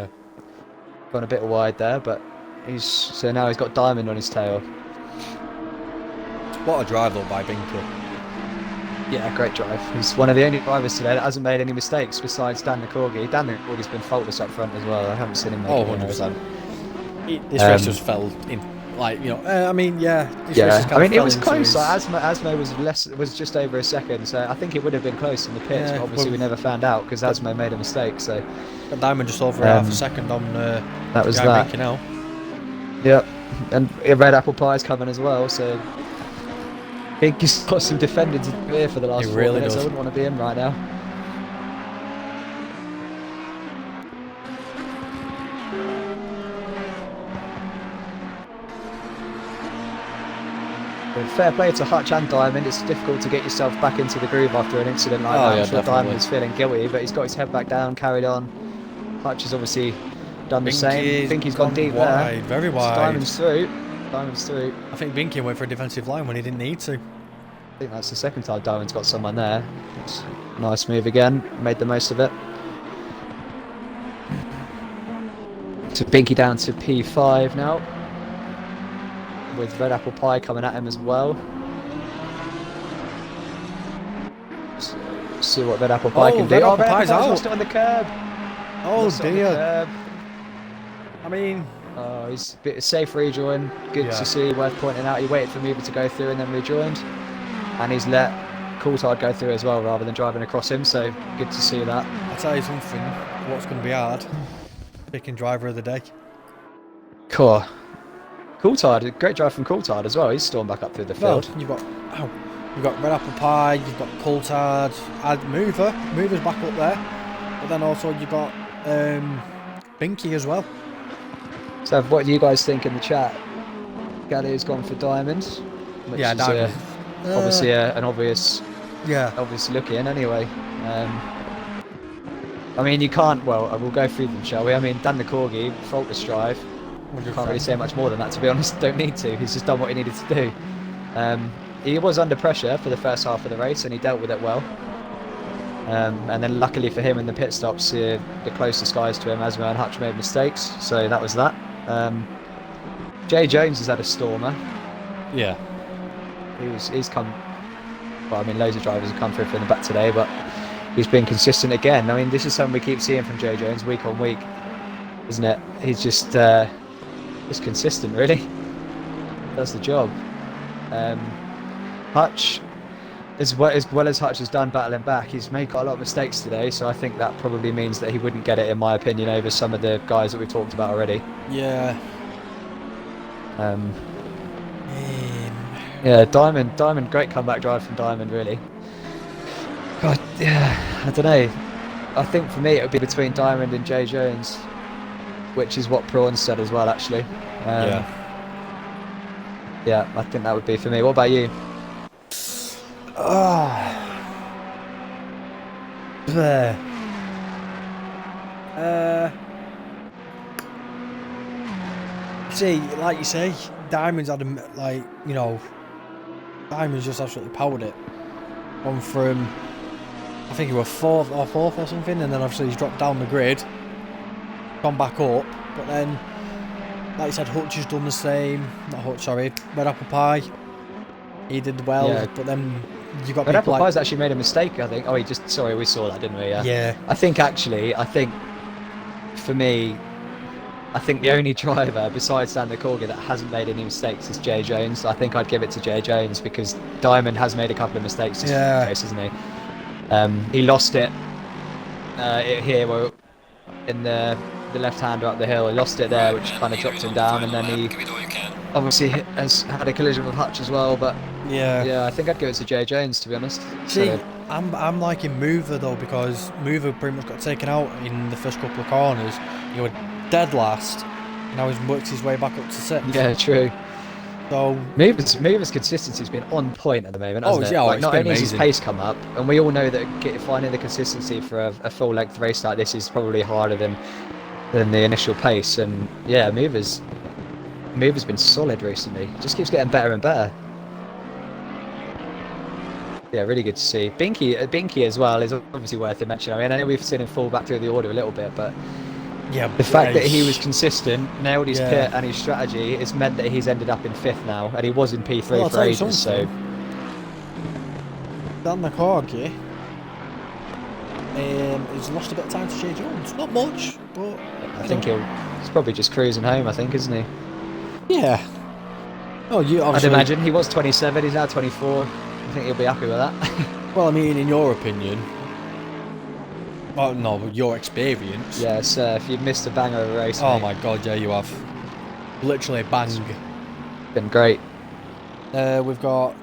Speaker 2: gone a bit wide there, but now he's got Diamond on his tail.
Speaker 1: What a drive though by Binky.
Speaker 2: Yeah, great drive. He's one of the only drivers today that hasn't made any mistakes besides Dan Corgi. Dan Corgi's been faultless up front as well. I haven't seen him make
Speaker 1: 100%. This race just fell in. Like, you know, I mean, yeah.
Speaker 2: I mean, it was close. Like, Asmo was just over a second, so I think it would have been close in the pits. But obviously, we never found out because Asmo made a mistake. So
Speaker 1: Diamond just over half a second on.
Speaker 2: That was that.
Speaker 1: Binky now.
Speaker 2: Yep, and Red Apple Pie's coming as well. So Binky's got some defending to do here for the last 4 minutes. I wouldn't want to be him right now. Fair play to Hutch and Diamond. It's difficult to get yourself back into the groove after an incident like that. I'm sure Diamond is feeling guilty, but he's got his head back down, carried on. Hutch has obviously done the same. I think he's gone deep there.
Speaker 1: Very wide.
Speaker 2: So Diamond's through.
Speaker 1: I think Binky went for a defensive line when he didn't need to.
Speaker 2: I think that's the second time Diamond's got someone there. It's a nice move again. Made the most of it. So Binky down to P5 now, with Red Apple Pie coming at him as well. So, see what Red Apple Pie can do.
Speaker 1: Red Apple Pie's out.
Speaker 2: Lost it on the curb.
Speaker 1: Oh dear. I mean,
Speaker 2: he's a bit safe rejoin. Good to see. Worth pointing out. He waited for Mover to go through and then rejoined, and he's let Coulthard go through as well rather than driving across him. So good to see that.
Speaker 1: I'll tell you something. What's going to be hard? Picking driver of the day.
Speaker 2: Cool. Coulthard, a great drive from Coulthard as well. He's stormed back up through the field.
Speaker 1: Well, you've got Red Apple Pie, you've got Coulthard, Mover's back up there, but then also you've got Binky as well.
Speaker 2: So what do you guys think in the chat? Galley's gone for Diamond, which is
Speaker 1: Diamond.
Speaker 2: Obviously an obvious look in anyway. I mean, you can't. Well, we'll go through them, shall we? I mean, Dan the Corgi, faultless drive. Can't really say much more than that, to be honest. Don't need to. He's just done what he needed to do. He was under pressure for the first half of the race, and he dealt with it well. And then, luckily for him, in the pit stops, the closest guys to him, Asmo and Hutch, made mistakes. So that was that. Jay Jones has had a stormer.
Speaker 1: Yeah.
Speaker 2: He's come. Well, I mean, loads of drivers have come through from the back today, but he's been consistent again. I mean, this is something we keep seeing from Jay Jones week on week, isn't it? He's just consistent, really. Does the job. Hutch, as well as Hutch has done battling back, he's made quite a lot of mistakes today, so I think that probably means that he wouldn't get it, in my opinion, over some of the guys that we've talked about already.
Speaker 1: Yeah.
Speaker 2: Yeah, Diamond, great comeback drive from Diamond, really. God, yeah, I don't know. I think for me it would be between Diamond and Jay Jones, which is what Prawn said as well, actually. Yeah, I think that would be for me. What about you?
Speaker 1: See, like you say, Diamond's had Diamond's just absolutely powered it. Gone from, I think he was fourth or something, and then obviously he's dropped down the grid, gone back up, but then, like you said, Hutch has done the same. Not Hutch, sorry, Red Apple Pie. He did well, yeah. But then you got
Speaker 2: Red Apple Pie's actually made a mistake, I think. Oh, sorry, we saw that, didn't we?
Speaker 1: Yeah.
Speaker 2: I think for me, I think the only driver besides Dan Corgi that hasn't made any mistakes is Jay Jones. I think I'd give it to Jay Jones because Diamond has made a couple of mistakes this race, hasn't he? He lost it here in the left-hander up the hill. He lost it there, which kind of dropped him down, and then he obviously has had a collision with Hutch as well. But yeah, I think I'd give it to Jay Jones, to be honest.
Speaker 1: See, I'm liking Mover though, because Mover pretty much got taken out in the first couple of corners. He was dead last. Now he's worked his way back up to 6th.
Speaker 2: Yeah, true.
Speaker 1: So
Speaker 2: Mover's consistency's been on point at the moment, hasn't it? Like, not only has his pace come up, and we all know that finding the consistency for a full-length race like this is probably harder than the initial pace. And yeah, Mover's been solid recently. Just keeps getting better and better. Yeah, really good to see. Binky as well is obviously worth a mention. I mean, I know we've seen him fall back through the order a little bit, but yeah, the fact that he was consistent, nailed his pit and his strategy, it's meant that he's ended up in 5th now, and he was in P3 for ages. So
Speaker 1: Dan Corgi he's lost a bit of time to Jay Jones. Not much, but
Speaker 2: I think he's probably just cruising home, I think, isn't he?
Speaker 1: Yeah. Oh,
Speaker 2: I'd imagine. He was 27, he's now 24. I think he'll be happy with that.
Speaker 1: Well, I mean, in your opinion, oh no, your experience.
Speaker 2: Yes, if you've missed a banger of a race.
Speaker 1: Oh my god, yeah, you have. Literally bang.
Speaker 2: It's been great.
Speaker 1: We've got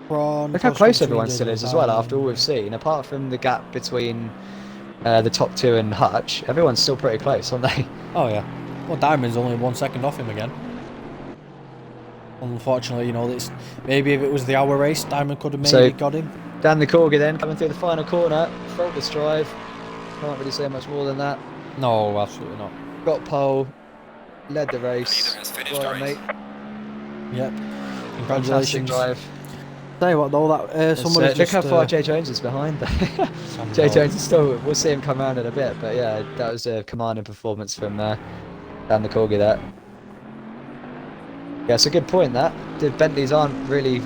Speaker 1: Prawn.
Speaker 2: Look how close everyone still is as well, after all we've seen. Apart from the gap between the top 2 and Hutch, everyone's still pretty close, aren't they?
Speaker 1: Oh yeah. Well, Diamond's only 1 second off him again. Unfortunately, it's maybe if it was the hour race, Diamond could have maybe got him.
Speaker 2: Dan the Corgi then coming through the final corner, faultless drive. Can't really say much more than that.
Speaker 1: No, absolutely not.
Speaker 2: Got pole, led the race. Well, mate.
Speaker 1: Yep. Congratulations.
Speaker 2: Drive.
Speaker 1: Tell you what though, that somebody
Speaker 2: look how far Jay Jones is behind there. Jay Jones is still. We'll see him come around in a bit, but yeah, that was a commanding performance from Dan the Corgi. That. Yeah, it's a good point. That the Bentleys aren't really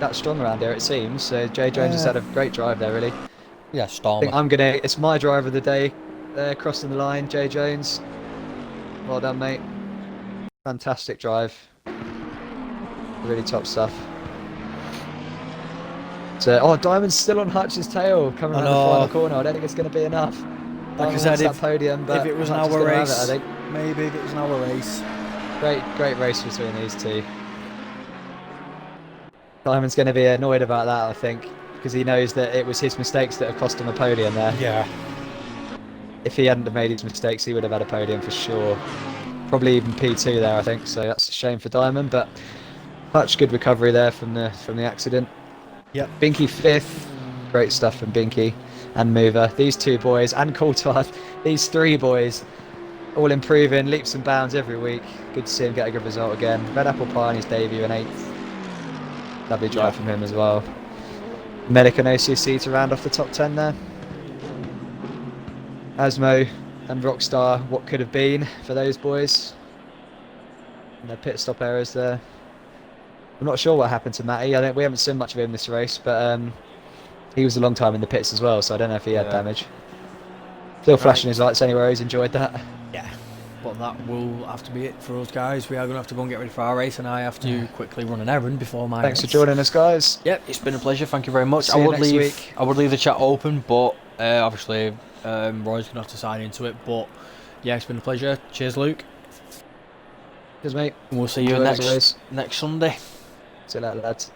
Speaker 2: that strong around here, it seems. So Jay Jones has had a great drive there, really.
Speaker 1: Yeah, Storm.
Speaker 2: I think it's my drive of the day. Crossing the line, Jay Jones. Well done, mate. Fantastic drive. Really top stuff. So, Diamond's still on Hutch's tail, coming around the final corner. I don't think it's going to be enough.
Speaker 1: Like I said,
Speaker 2: if
Speaker 1: it was an hour race, maybe if it was an hour race.
Speaker 2: Great race between these two. Diamond's going to be annoyed about that, I think, because he knows that it was his mistakes that have cost him a podium there.
Speaker 1: Yeah.
Speaker 2: If he hadn't have made his mistakes, he would have had a podium for sure. Probably even P2 there, I think. So that's a shame for Diamond, but Hutch, good recovery there from the accident.
Speaker 1: Yep.
Speaker 2: Binky 5th. Great stuff from Binky and Mover. These 2 boys and Coulthard. These 3 boys. All improving, leaps and bounds every week. Good to see him get a good result again. Red Apple Pie on his debut in 8th. Lovely drive from him as well. Medic and OCC to round off the top 10 there. Asmo and Rockstar, what could have been for those boys. And their pit stop errors there. I'm not sure what happened to Matty. I think we haven't seen much of him this race, but he was a long time in the pits as well, so I don't know if he had damage. Still flashing his lights anywhere. He's enjoyed that.
Speaker 1: Yeah. but that will have to be it for us, guys. We are going to have to go and get ready for our race, and I have to quickly run an errand before my
Speaker 2: Thanks
Speaker 1: race.
Speaker 2: for joining us, guys.
Speaker 1: Yep, it's been a pleasure. Thank you very much.
Speaker 2: See you next week.
Speaker 1: I would leave the chat open, but obviously Roy's going to have to sign into it. But yeah, it's been a pleasure. Cheers, Luke.
Speaker 2: Cheers, mate.
Speaker 1: And we'll see you next Sunday.
Speaker 2: See you later, lads.